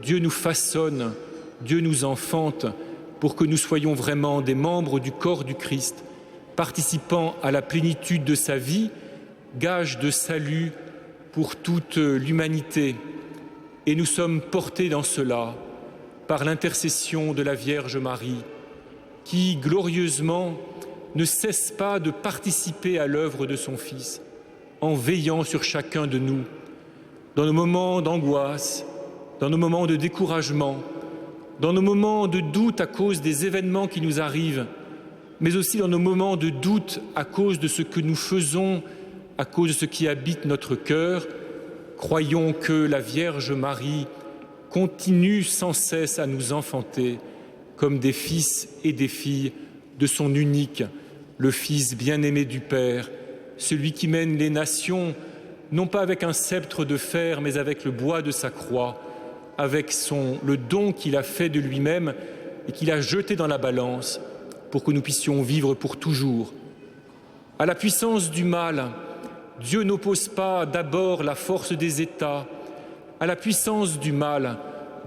[SPEAKER 3] Dieu nous façonne, Dieu nous enfante pour que nous soyons vraiment des membres du corps du Christ, participant à la plénitude de sa vie, gage de salut pour toute l'humanité. Et nous sommes portés dans cela par l'intercession de la Vierge Marie, qui glorieusement ne cesse pas de participer à l'œuvre de son Fils, en veillant sur chacun de nous, dans nos moments d'angoisse, dans nos moments de découragement, dans nos moments de doute à cause des événements qui nous arrivent, mais aussi dans nos moments de doute à cause de ce que nous faisons, à cause de ce qui habite notre cœur. Croyons que la Vierge Marie continue sans cesse à nous enfanter comme des fils et des filles de son unique, le Fils bien-aimé du Père, celui qui mène les nations, non pas avec un sceptre de fer, mais avec le bois de sa croix, avec le don qu'il a fait de lui-même et qu'il a jeté dans la balance pour que nous puissions vivre pour toujours. À la puissance du mal, Dieu n'oppose pas d'abord la force des États. À la puissance du mal,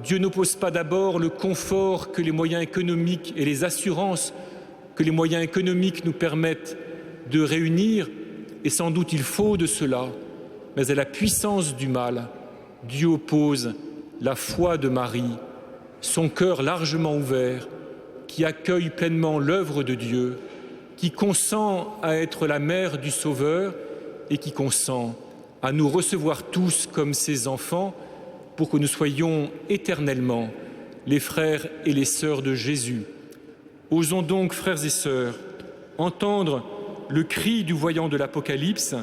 [SPEAKER 3] Dieu n'oppose pas d'abord le confort que les moyens économiques et les assurances que les moyens économiques nous permettent de réunir, et sans doute il faut de cela, mais à la puissance du mal, Dieu oppose la foi de Marie, son cœur largement ouvert, qui accueille pleinement l'œuvre de Dieu, qui consent à être la mère du Sauveur et qui consent à nous recevoir tous comme ses enfants pour que nous soyons éternellement les frères et les sœurs de Jésus. Osons donc, frères et sœurs, entendre le cri du voyant de l'Apocalypse.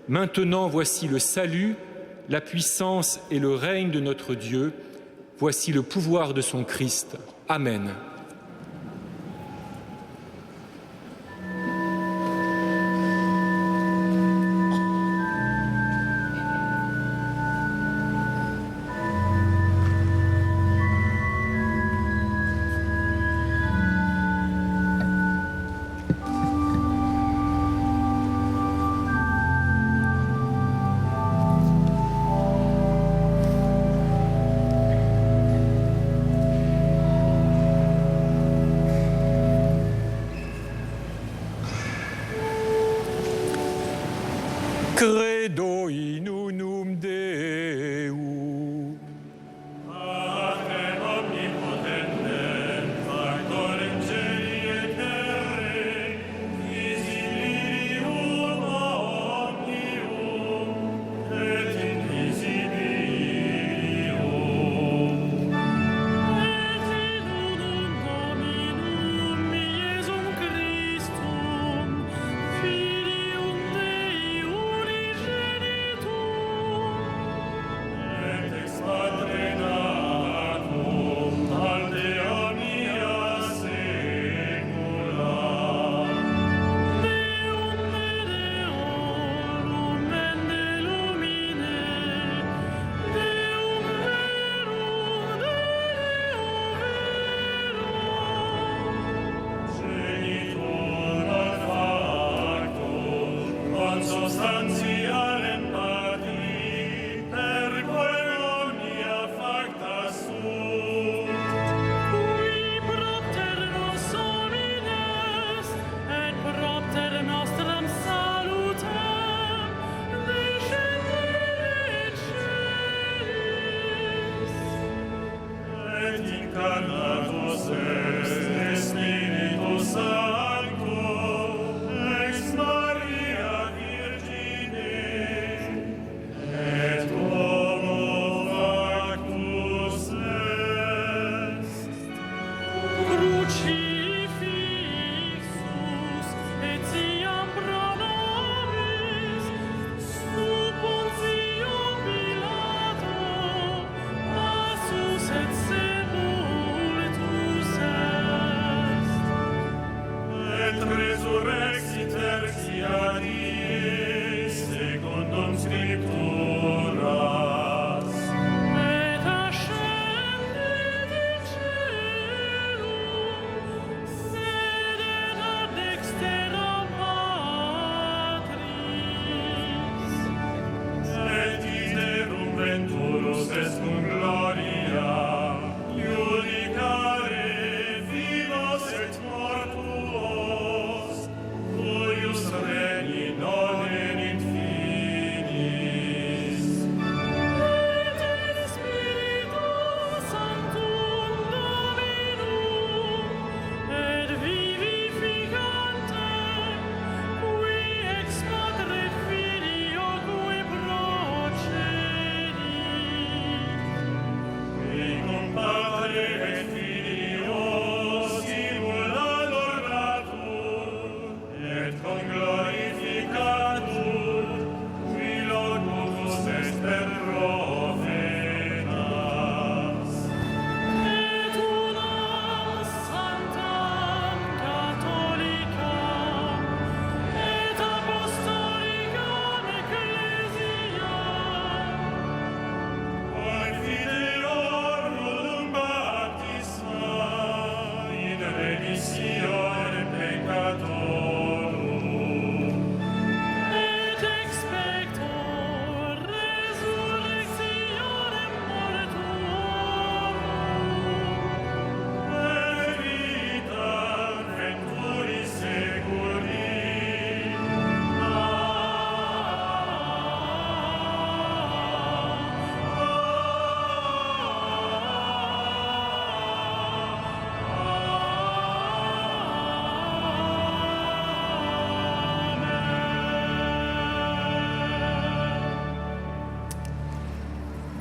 [SPEAKER 3] Maintenant, voici le salut, la puissance et le règne de notre Dieu. Voici le pouvoir de son Christ. Amen. Credo in unum Deum.
[SPEAKER 5] Patrem omnipotentem, factorem celi et terrae, visibilium omnium et invisibilium. Et in unum Dominum Iesum Christum, Filium Dei unigenum,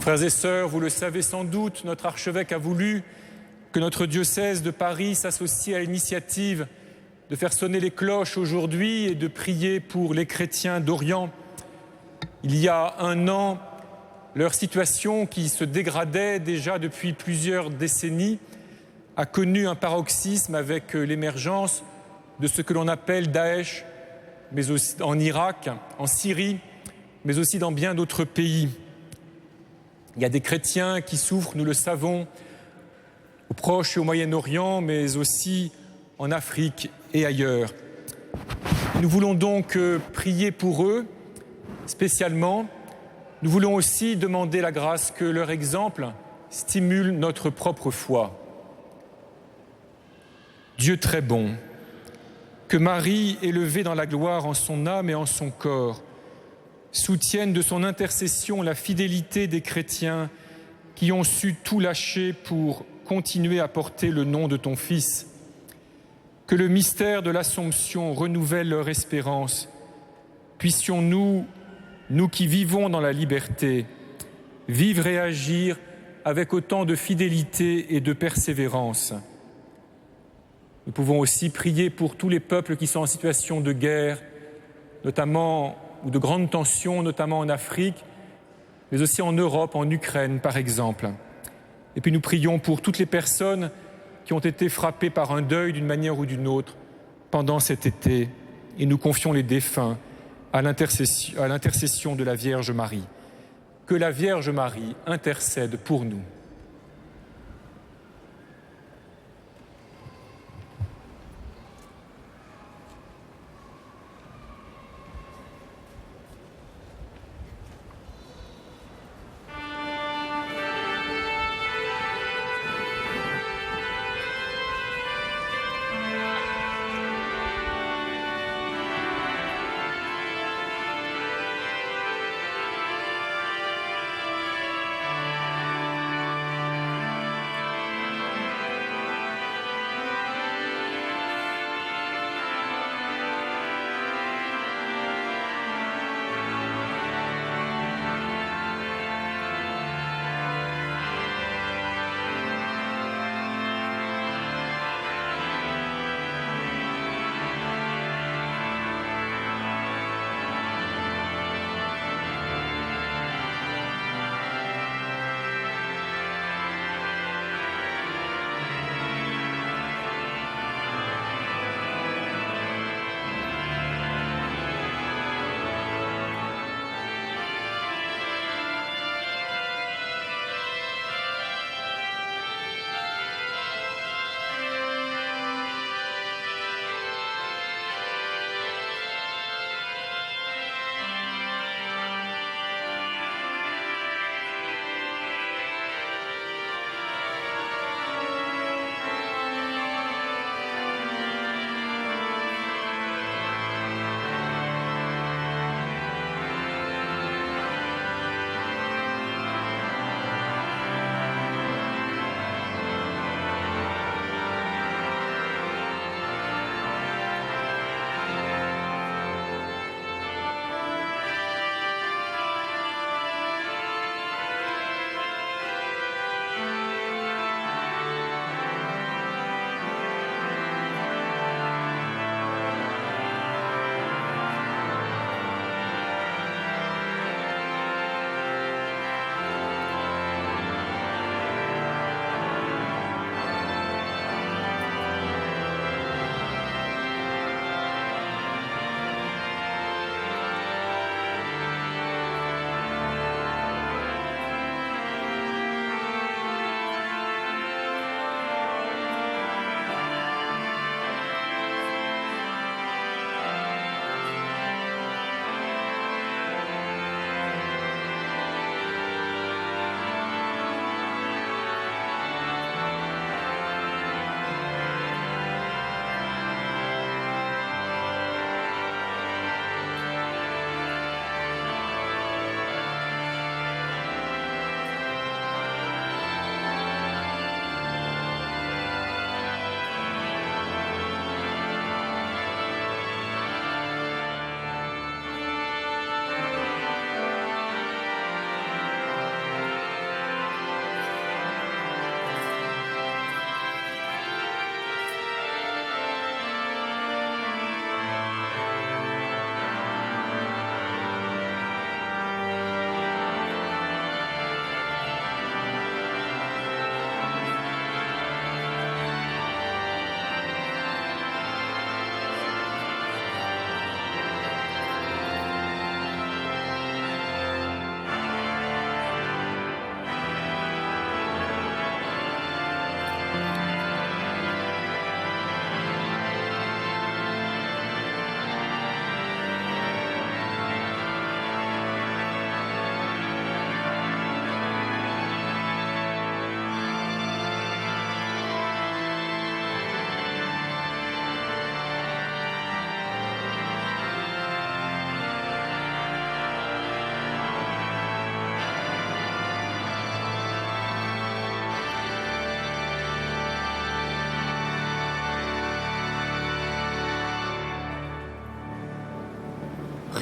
[SPEAKER 3] Frères et sœurs, vous le savez sans doute, notre archevêque a voulu que notre diocèse de Paris s'associe à l'initiative de faire sonner les cloches aujourd'hui et de prier pour les chrétiens d'Orient. Il y a un an, leur situation qui se dégradait déjà depuis plusieurs décennies a connu un paroxysme avec l'émergence de ce que l'on appelle Daesh, mais aussi en Irak, en Syrie, mais aussi dans bien d'autres pays. Il y a des chrétiens qui souffrent, nous le savons, au Proche et au Moyen-Orient, mais aussi en Afrique et ailleurs. Nous voulons donc prier pour eux, spécialement. Nous voulons aussi demander la grâce que leur exemple stimule notre propre foi. Dieu très bon, que Marie, élevée dans la gloire en son âme et en son corps, soutienne de son intercession la fidélité des chrétiens qui ont su tout lâcher pour continuer à porter le nom de ton Fils. Que le mystère de l'Assomption renouvelle leur espérance. Puissions-nous, nous qui vivons dans la liberté, vivre et agir avec autant de fidélité et de persévérance. Nous pouvons aussi prier pour tous les peuples qui sont en situation de guerre, notamment ou de grandes tensions, notamment en Afrique, mais aussi en Europe, en Ukraine par exemple. Et puis nous prions pour toutes les personnes qui ont été frappées par un deuil d'une manière ou d'une autre pendant cet été, et nous confions les défunts à l'intercession de la Vierge Marie. Que la Vierge Marie intercède pour nous.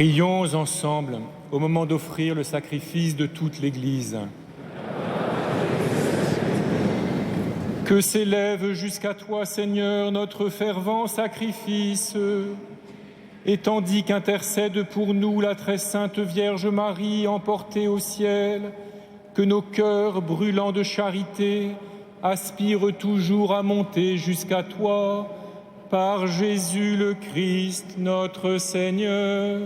[SPEAKER 3] Prions ensemble au moment d'offrir le sacrifice de toute l'Église. Que s'élève jusqu'à toi, Seigneur, notre fervent sacrifice, et tandis qu'intercède pour nous la très sainte Vierge Marie emportée au ciel, que nos cœurs brûlants de charité aspirent toujours à monter jusqu'à toi, par Jésus le Christ, notre Seigneur.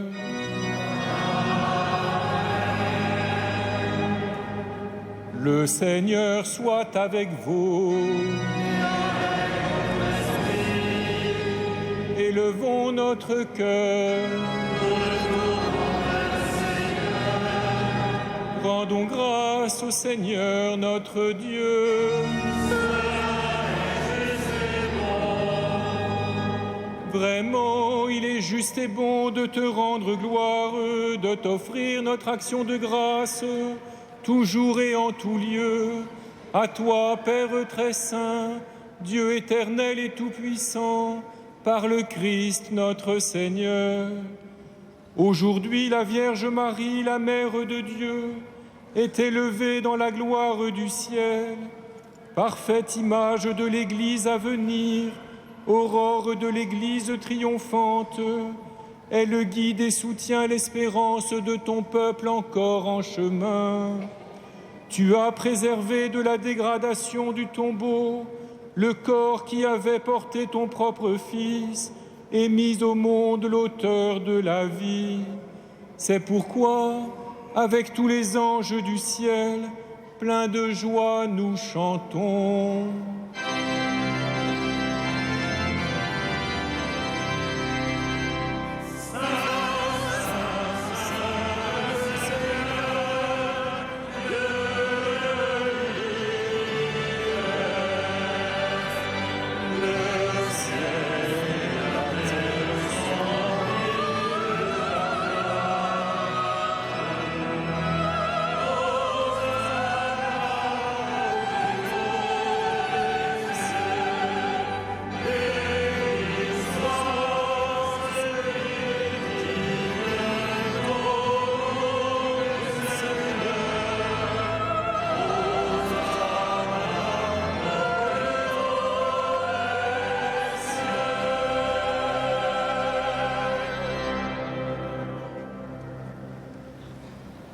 [SPEAKER 3] Le Seigneur soit avec vous. Élevons notre cœur. Rendons grâce au Seigneur notre Dieu. Vraiment, il est juste et bon de te rendre gloire, de t'offrir notre action de grâce, toujours et en tout lieu. À toi, Père très saint, Dieu éternel et tout-puissant, par le Christ notre Seigneur. Aujourd'hui, la Vierge Marie, la Mère de Dieu, est élevée dans la gloire du ciel, parfaite image de l'Église à venir, aurore de l'Église triomphante, elle guide et soutient l'espérance de ton peuple encore en chemin. Tu as préservé de la dégradation du tombeau le corps qui avait porté ton propre Fils et mis au monde l'auteur de la vie. C'est pourquoi, avec tous les anges du ciel, pleins de joie, nous chantons.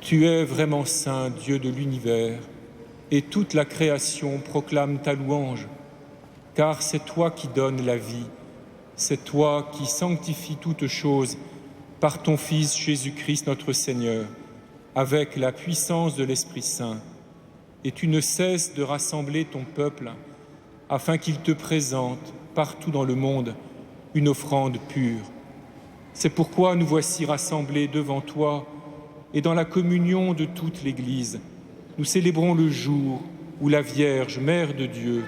[SPEAKER 3] Tu es vraiment saint, Dieu de l'univers, et toute la création proclame ta louange, car c'est toi qui donnes la vie, c'est toi qui sanctifies toutes choses par ton Fils Jésus-Christ notre Seigneur, avec la puissance de l'Esprit Saint. Et tu ne cesses de rassembler ton peuple, afin qu'il te présente, partout dans le monde, une offrande pure. C'est pourquoi nous voici rassemblés devant toi, et dans la communion de toute l'Église, nous célébrons le jour où la Vierge, Mère de Dieu,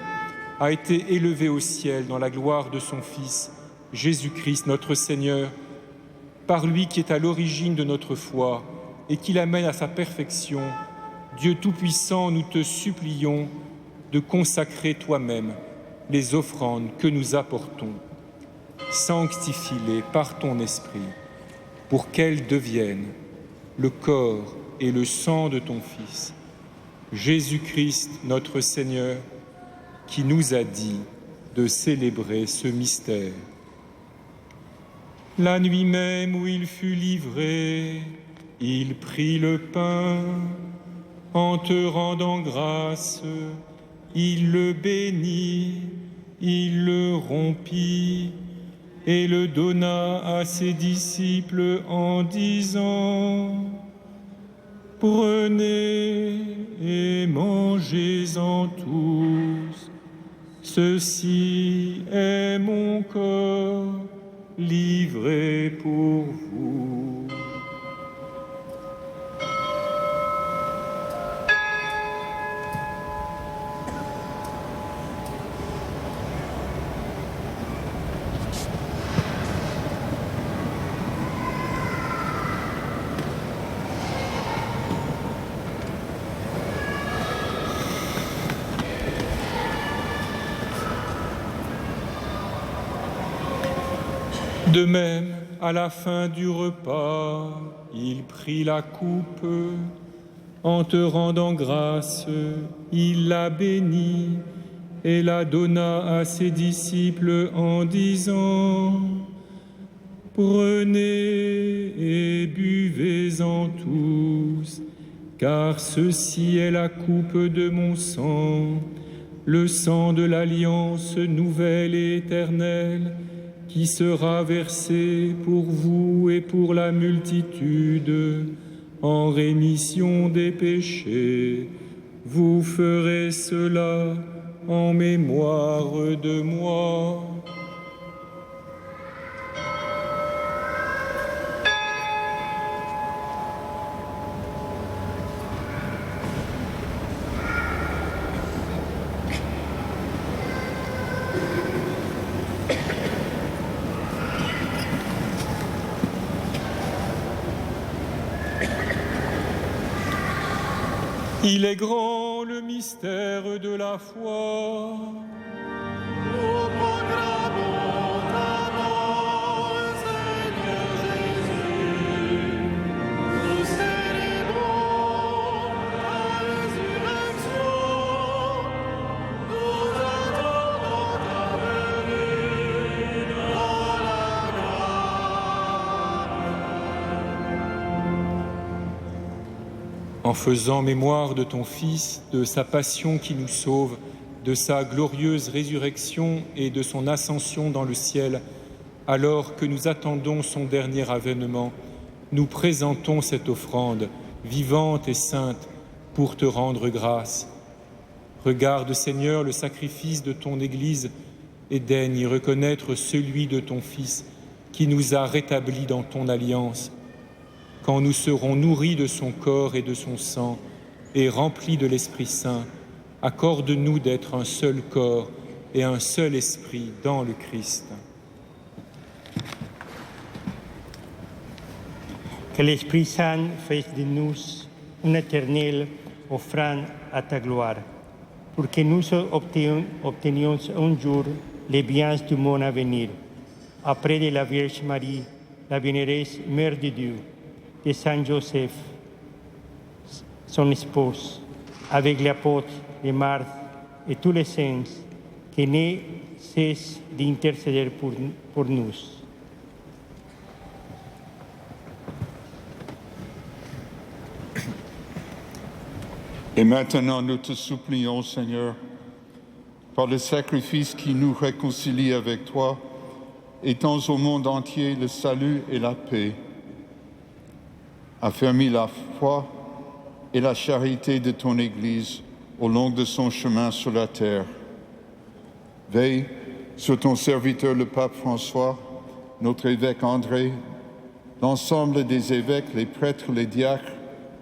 [SPEAKER 3] a été élevée au ciel dans la gloire de son Fils, Jésus-Christ, notre Seigneur, par lui qui est à l'origine de notre foi et qui l'amène à sa perfection. Dieu Tout-Puissant, nous te supplions de consacrer toi-même les offrandes que nous apportons. Sanctifie-les par ton Esprit, pour qu'elles deviennent le corps et le sang de ton Fils, Jésus-Christ notre Seigneur, qui nous a dit de célébrer ce mystère. La nuit même où il fut livré, il prit le pain, en te rendant grâce, il le bénit, il le rompit, et le donna à ses disciples en disant : Prenez et mangez-en tous, ceci est mon corps livré pour vous. De même, à la fin du repas, il prit la coupe. En te rendant grâce, il la bénit et la donna à ses disciples en disant : Prenez et buvez-en tous, car ceci est la coupe de mon sang, le sang de l'alliance nouvelle et éternelle, qui sera versé pour vous et pour la multitude, en rémission des péchés. Vous ferez cela en mémoire de moi. Il est grand le mystère de la foi.
[SPEAKER 5] Nous proclamons ta mort, Seigneur Jésus. Nous célébrons ta résurrection. Nous attendons ta venue dans la gloire.
[SPEAKER 3] En faisant mémoire de ton Fils, de sa passion qui nous sauve, de sa glorieuse résurrection et de son ascension dans le ciel, alors que nous attendons son dernier avènement, nous présentons cette offrande vivante et sainte pour te rendre grâce. Regarde, Seigneur, le sacrifice de ton Église et daigne y reconnaître celui de ton Fils qui nous a rétablis dans ton alliance. Quand nous serons nourris de son corps et de son sang et remplis de l'Esprit Saint, accorde-nous d'être un seul corps et un seul esprit dans le Christ.
[SPEAKER 12] Que l'Esprit Saint fasse de nous une éternelle offrande à ta gloire, pour que nous obtenions un jour les biens du monde à venir, auprès de la Vierge Marie, la bienheureuse Mère de Dieu, de Saint Joseph, son épouse, avec l'apôtre, les martyrs et tous les saints, qui ne cessent d'intercéder pour nous.
[SPEAKER 13] Et maintenant, nous te supplions, Seigneur, par le sacrifice qui nous réconcilie avec toi, étends au monde entier le salut et la paix. Affermis la foi et la charité de ton Église au long de son chemin sur la terre. Veille sur ton serviteur le pape François, notre évêque André, l'ensemble des évêques, les prêtres, les diacres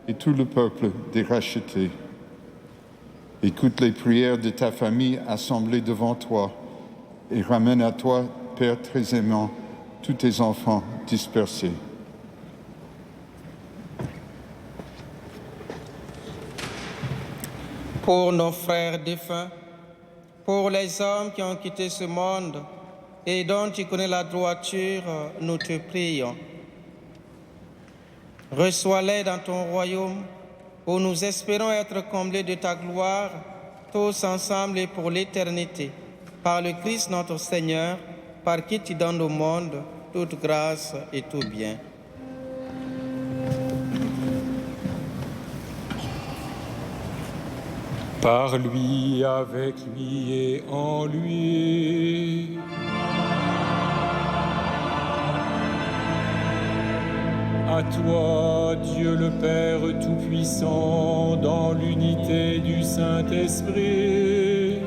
[SPEAKER 13] et tout le peuple des rachetés. Écoute les prières de ta famille assemblée devant toi et ramène à toi, Père très aimant, tous tes enfants dispersés.
[SPEAKER 14] Pour nos frères défunts, pour les hommes qui ont quitté ce monde et dont tu connais la droiture, nous te prions. Reçois-les dans ton royaume, où nous espérons être comblés de ta gloire, tous ensemble et pour l'éternité. Par le Christ notre Seigneur, par qui tu donnes au monde toute grâce et tout bien.
[SPEAKER 3] Par lui, avec lui et en lui. À toi, Dieu le Père Tout-Puissant, dans l'unité du Saint-Esprit.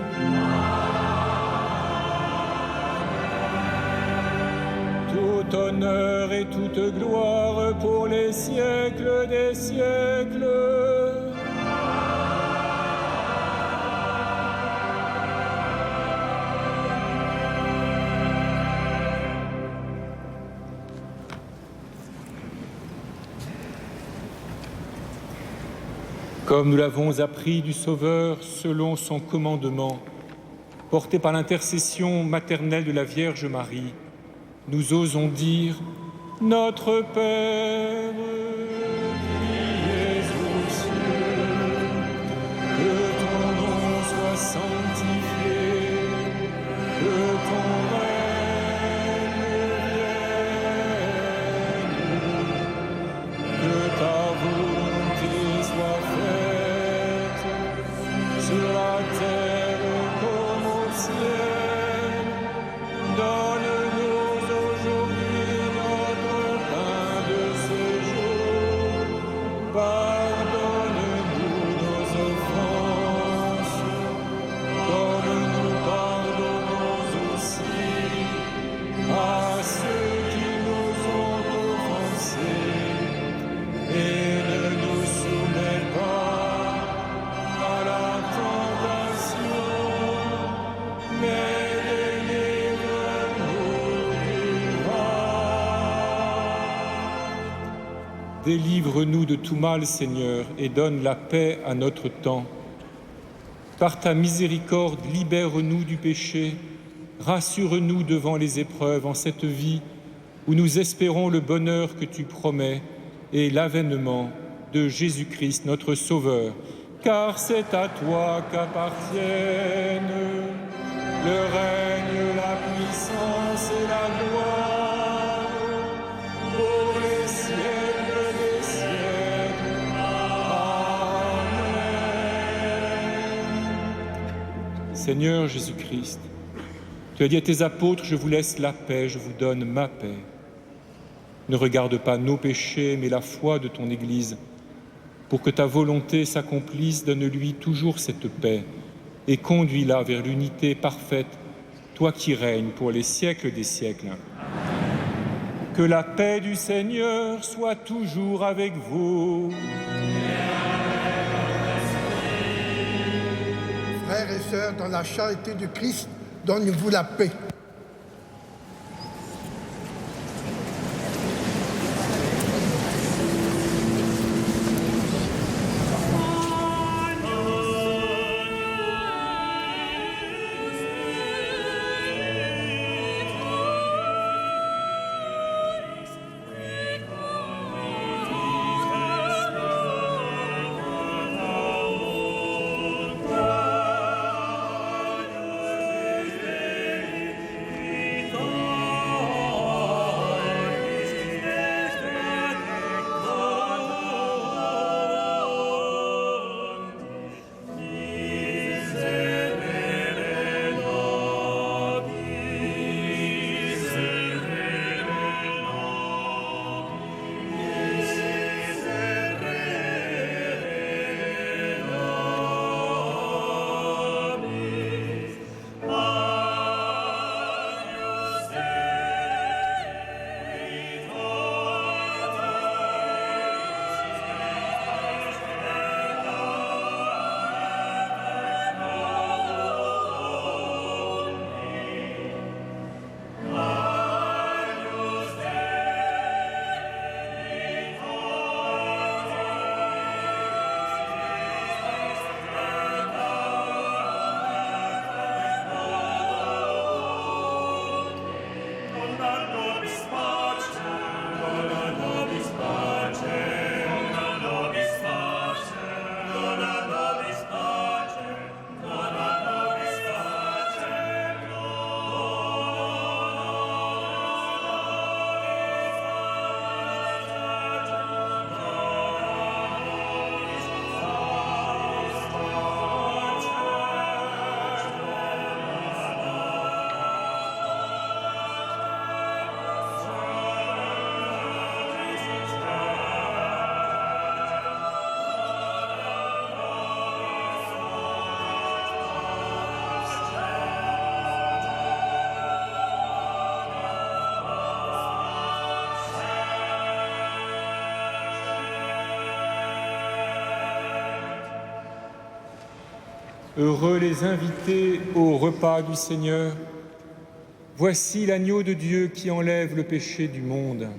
[SPEAKER 3] Tout honneur et toute gloire pour les siècles des siècles. Comme nous l'avons appris du Sauveur selon son commandement, porté par l'intercession maternelle de la Vierge Marie, nous osons dire Notre Père, qui es aux cieux, que ton nom soit sanctifié, que ton règne vienne, que ta volonté soit faite sur la terre comme au ciel. Donne-nous aujourd'hui notre pain de ce jour. Pardonne-nous nos offenses, comme nous pardonnons aussi à ceux qui nous ont offensés. Et ne nous soumets pas à la tentation, mais délivre-nous de tout mal, Seigneur, et donne la paix à notre temps. Par ta miséricorde, libère-nous du péché, rassure-nous devant les épreuves en cette vie où nous espérons le bonheur que tu promets et l'avènement de Jésus-Christ, notre Sauveur. Car c'est à toi qu'appartiennent le règne, la puissance et la gloire pour les siècles des siècles. Amen. Seigneur Jésus-Christ, tu as dit à tes apôtres, je vous laisse la paix, je vous donne ma paix. Ne regarde pas nos péchés, mais la foi de ton Église. Pour que ta volonté s'accomplisse, donne-lui toujours cette paix et conduis-la vers l'unité parfaite, toi qui règnes pour les siècles des siècles. Que la paix du Seigneur soit toujours avec vous.
[SPEAKER 10] Frères et sœurs, dans la charité du Christ, donnez-vous la paix.
[SPEAKER 3] Heureux les invités au repas du Seigneur. Voici l'agneau de Dieu qui enlève le péché du monde.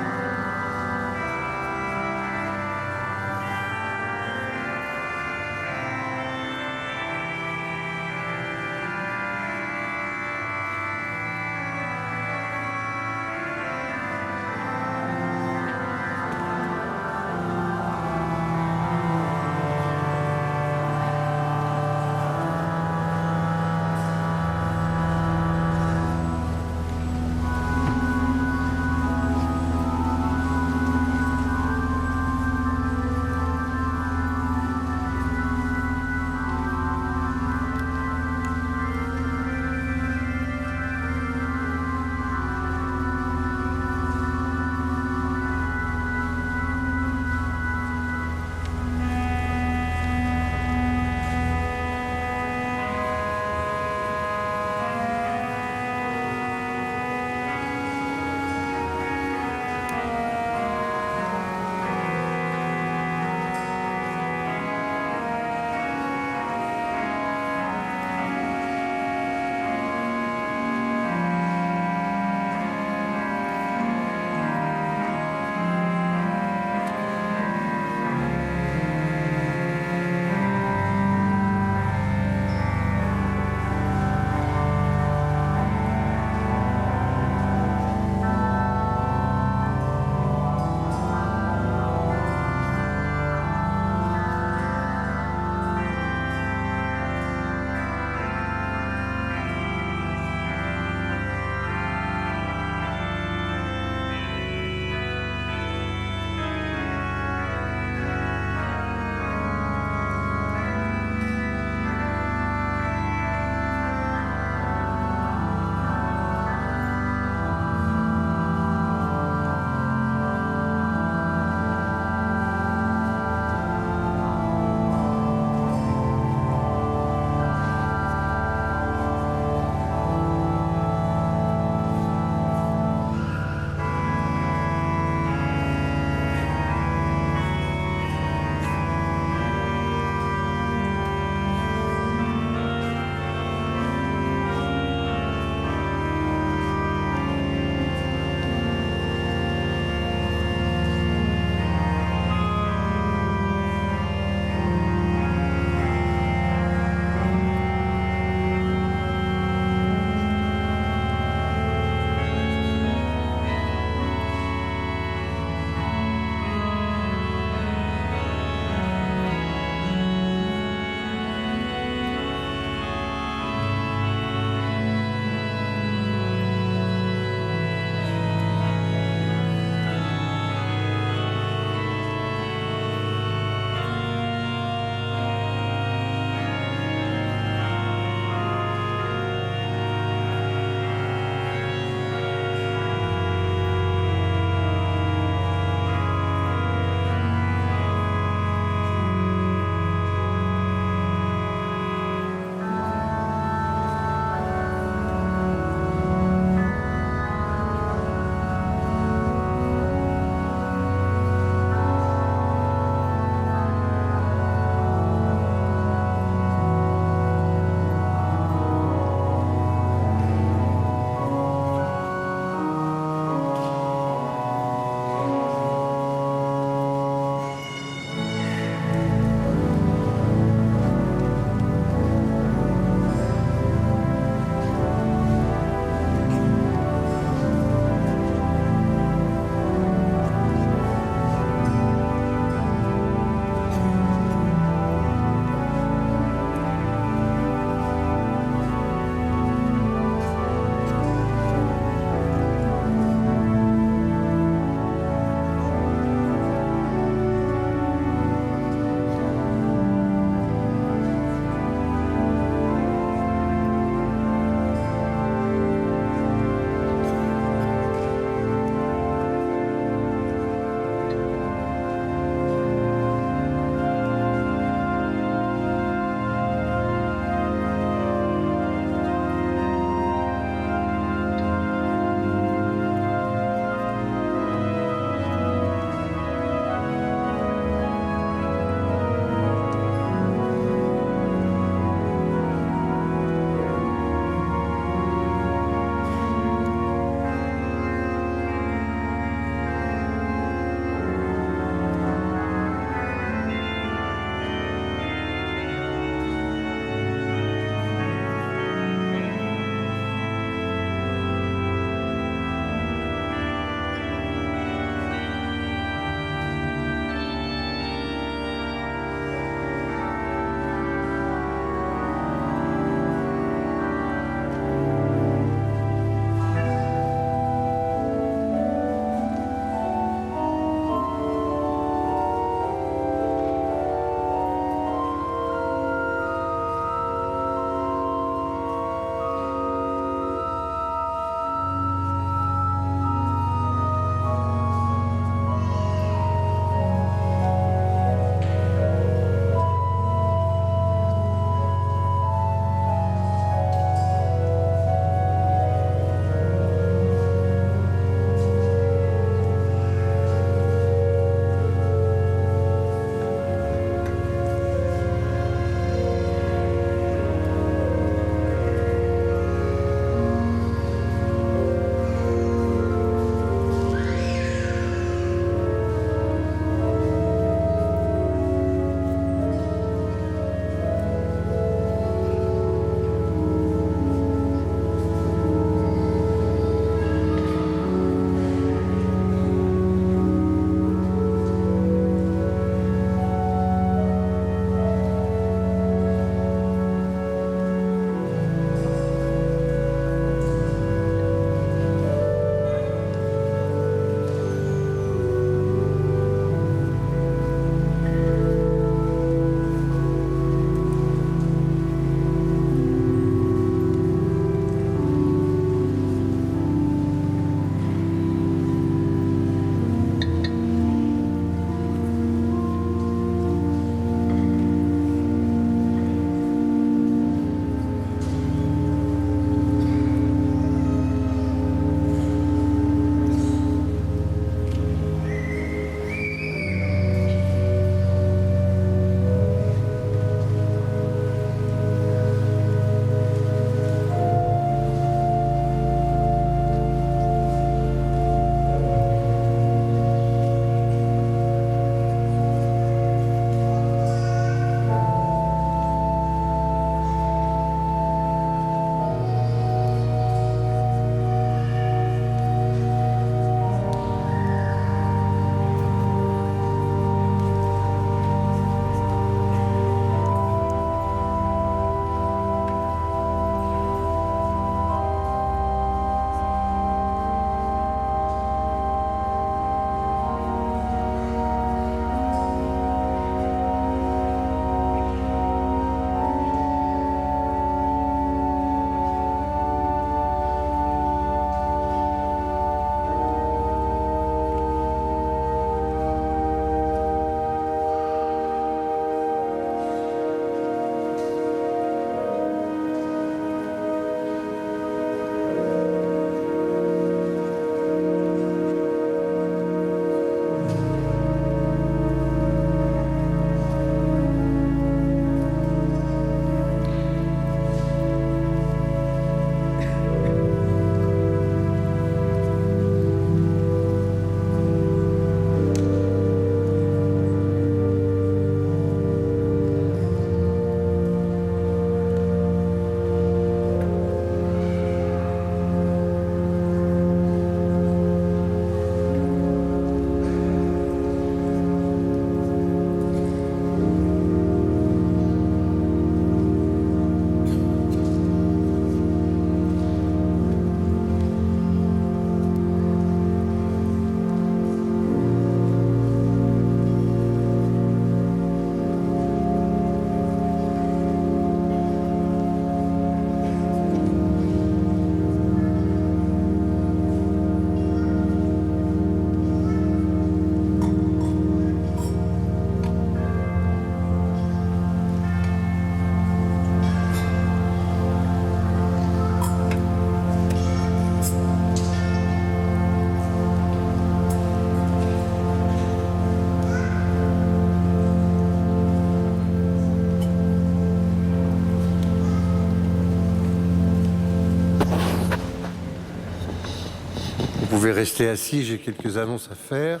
[SPEAKER 2] pouvez rester assis, j'ai quelques annonces à faire.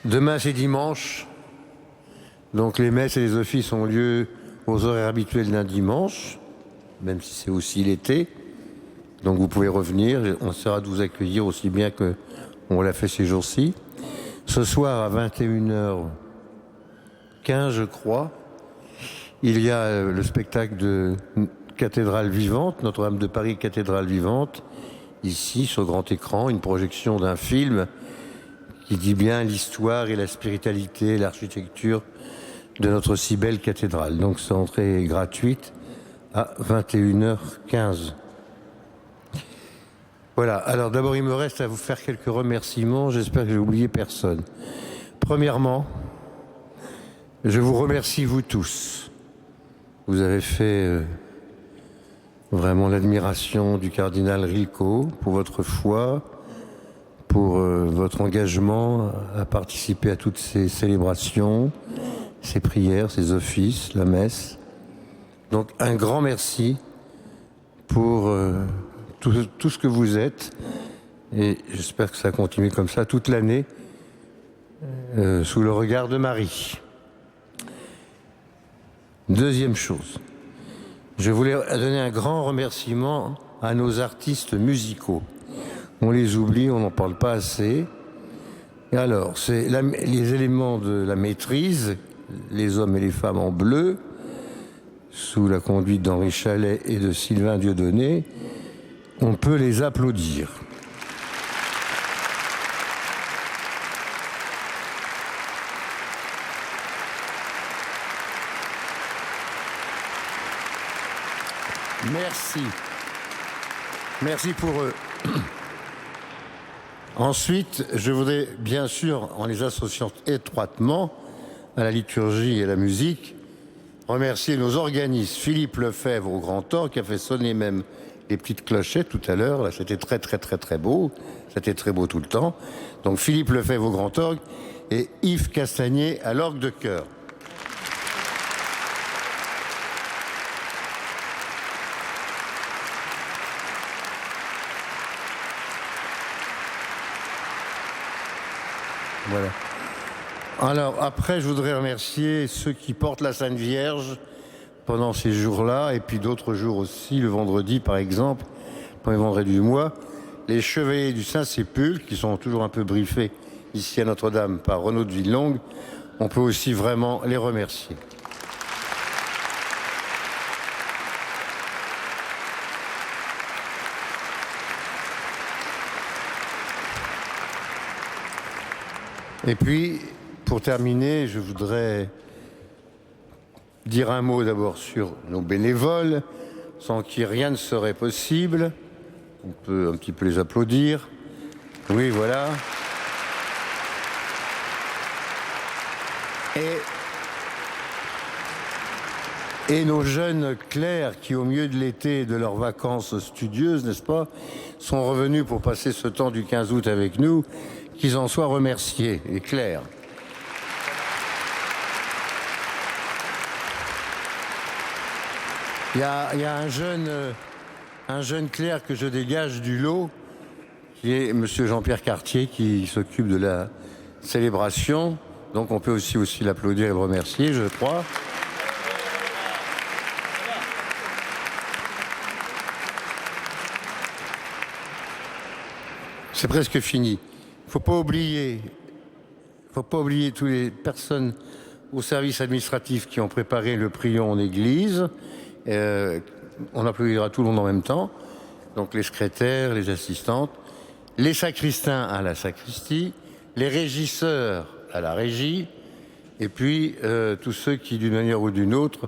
[SPEAKER 2] Demain, c'est dimanche. Donc les messes et les offices ont lieu aux horaires habituels d'un dimanche, même si c'est aussi l'été. Donc vous pouvez revenir, on essaiera de vous accueillir aussi bien qu'on l'a fait ces jours-ci. Ce soir à 21h15, je crois, il y a le spectacle de Cathédrale Vivante, Notre-Dame de Paris Cathédrale Vivante, ici sur grand écran, une projection d'un film qui dit bien l'histoire et la spiritualité, l'architecture de notre si belle cathédrale. Donc c'est entrée gratuite à 21h15. Voilà, alors d'abord il me reste à vous faire quelques remerciements, j'espère que j'ai oublié personne. Premièrement, je vous remercie vous tous. Vous avez fait vraiment l'admiration du cardinal Rilko pour votre foi, pour votre engagement à participer à toutes ces célébrations, ces prières, ces offices, la messe. Donc un grand merci pour tout ce que vous êtes, et j'espère que ça va continuer comme ça toute l'année, sous le regard de Marie. Deuxième chose, je voulais donner un grand remerciement à nos artistes musicaux. On les oublie, on n'en parle pas assez. Et alors, c'est les éléments de la maîtrise, les hommes et les femmes en bleu, sous la conduite d'Henri Chalet et de Sylvain Dieudonné. On peut les applaudir. Merci. Merci pour eux. Ensuite, je voudrais bien sûr, en les associant étroitement à la liturgie et à la musique, remercier nos organistes, Philippe Lefebvre au Grand Orgue, qui a fait sonner même les petites clochettes tout à l'heure. C'était très très très très beau. C'était très beau tout le temps. Donc Philippe Lefebvre au Grand Orgue et Yves Castagnier à l'orgue de chœur. Voilà. Alors après, je voudrais remercier ceux qui portent la Sainte Vierge pendant ces jours-là, et puis d'autres jours aussi, le vendredi par exemple, le premier vendredi du mois, les chevaliers du Saint-Sépulcre, qui sont toujours un peu briefés ici à Notre-Dame par Renaud de Villelongue, on peut aussi vraiment les remercier. Et puis, pour terminer, je voudrais dire un mot d'abord sur nos bénévoles, sans qui rien ne serait possible. On peut un petit peu les applaudir. Oui, voilà. Et nos jeunes clercs qui, au milieu de l'été et de leurs vacances studieuses, n'est-ce pas, sont revenus pour passer ce temps du 15 août avec nous, qu'ils en soient remerciés, et clercs. Il y a un jeune clerc que je dégage du lot, qui est monsieur Jean-Pierre Cartier, qui s'occupe de la célébration. Donc on peut aussi l'applaudir et le remercier, je crois. C'est presque fini. Il ne faut pas oublier toutes les personnes au service administratif qui ont préparé le prion en église. On applaudira tout le monde en même temps. Donc les secrétaires, les assistantes, les sacristains à la sacristie, les régisseurs à la régie, et puis tous ceux qui, d'une manière ou d'une autre,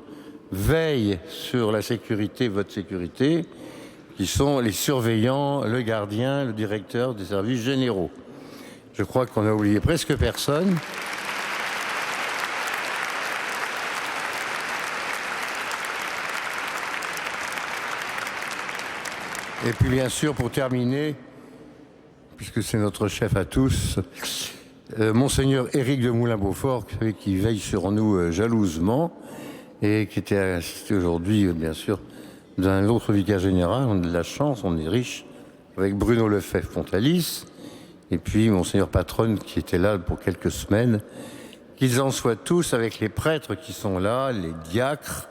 [SPEAKER 2] veillent sur la sécurité, votre sécurité, qui sont les surveillants, le gardien, le directeur des services généraux. Je crois qu'on a oublié presque personne. Et puis bien sûr, pour terminer, puisque c'est notre chef à tous, Monseigneur Éric de Moulin-Beaufort, qui veille sur nous jalousement et qui était assisté aujourd'hui, bien sûr, d'un autre vicaire général. On a de la chance, on est riche, avec Bruno Lefebvre-Pontalis, et puis Monseigneur Patronne qui était là pour quelques semaines. Qu'ils en soient tous, avec les prêtres qui sont là, les diacres,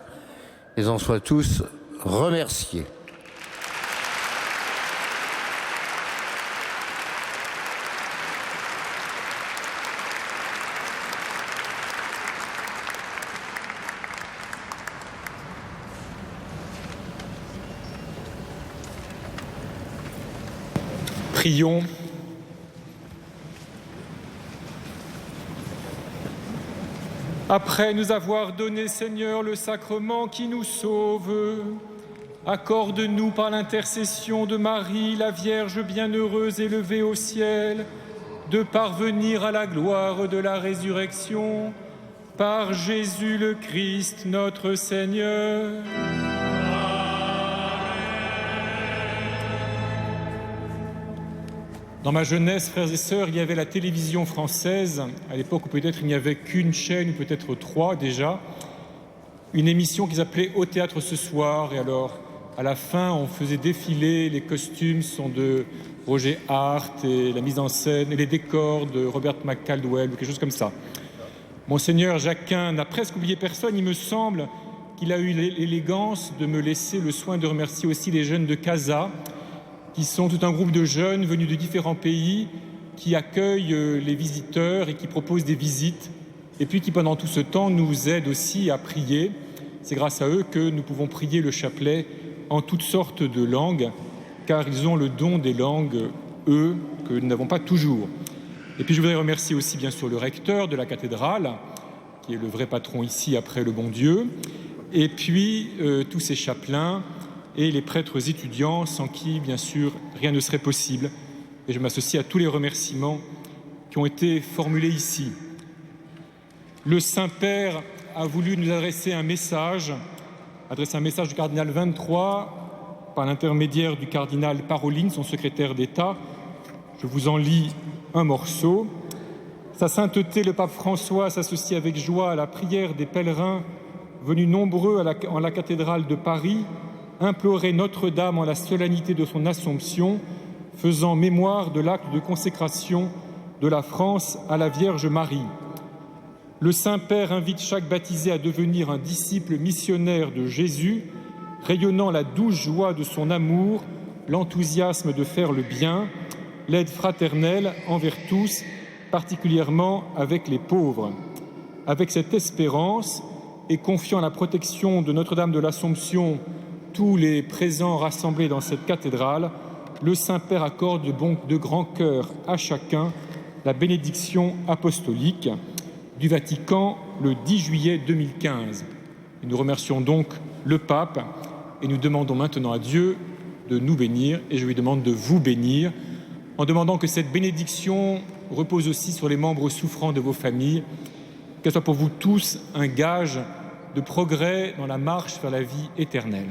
[SPEAKER 2] qu'ils en soient tous remerciés.
[SPEAKER 3] Prions. Après nous avoir donné, Seigneur, le sacrement qui nous sauve, accorde-nous par l'intercession de Marie, la Vierge bienheureuse élevée au ciel, de parvenir à la gloire de la résurrection, par Jésus le Christ, notre Seigneur. Dans ma jeunesse, frères et sœurs, il y avait la télévision française, à l'époque où peut-être il n'y avait qu'une chaîne, ou peut-être 3 déjà, une émission qui s'appelait Au théâtre ce soir. Et alors, à la fin, on faisait défiler, les costumes sont de Roger Hart, et la mise en scène, et les décors de Robert McCaldwell, ou quelque chose comme ça. Monseigneur Jacquin n'a presque oublié personne, il me semble qu'il a eu l'élégance de me laisser le soin de remercier aussi les jeunes de Casa, qui sont tout un groupe de jeunes venus de différents pays, qui accueillent les visiteurs et qui proposent des visites, et puis qui pendant tout ce temps nous aident aussi à prier. C'est grâce à eux que nous pouvons prier le chapelet en toutes sortes de langues, car ils ont le don des langues, eux, que nous n'avons pas toujours. Et puis je voudrais remercier aussi bien sûr le recteur de la cathédrale, qui est le vrai patron ici après le bon Dieu, et puis tous ces chapelains, et les prêtres étudiants, sans qui, bien sûr, rien ne serait possible. Et je m'associe à tous les remerciements qui ont été formulés ici. Le Saint-Père a voulu nous adresser un message du cardinal 23, par l'intermédiaire du cardinal Parolin, son secrétaire d'État. Je vous en lis un morceau. Sa sainteté, le pape François, s'associe avec joie à la prière des pèlerins venus nombreux en la cathédrale de Paris, implorer Notre-Dame en la solennité de son Assomption, faisant mémoire de l'acte de consécration de la France à la Vierge Marie. Le Saint-Père invite chaque baptisé à devenir un disciple missionnaire de Jésus, rayonnant la douce joie de son amour, l'enthousiasme de faire le bien, l'aide fraternelle envers tous, particulièrement avec les pauvres. Avec cette espérance et confiant la protection de Notre-Dame de l'Assomption tous les présents rassemblés dans cette cathédrale, le Saint-Père accorde de grand cœur à chacun la bénédiction apostolique du Vatican le 10 juillet 2015. Et nous remercions donc le pape et nous demandons maintenant à Dieu de nous bénir, et je lui demande de vous bénir, en demandant que cette bénédiction repose aussi sur les membres souffrants de vos familles, qu'elle soit pour vous tous un gage de progrès dans la marche vers la vie éternelle.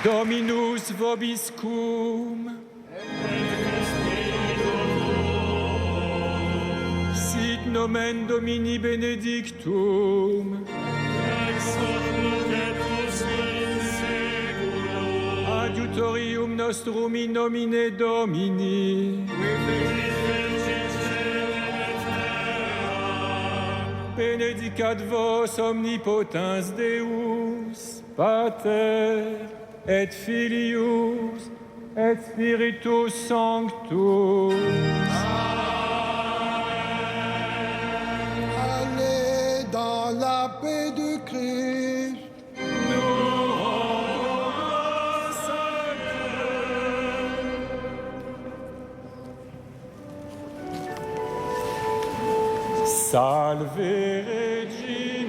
[SPEAKER 3] Dominus vobiscum. Sit nomen Domini benedictum. Adiutorium nostrum in nomine Domini. Benedicat vos omnipotens Deus, Pater, et Filius, et Spiritus Sanctus.
[SPEAKER 10] Allez dans la paix du Christ.
[SPEAKER 3] Nous rendons grâce à Dieu. Salve Regina.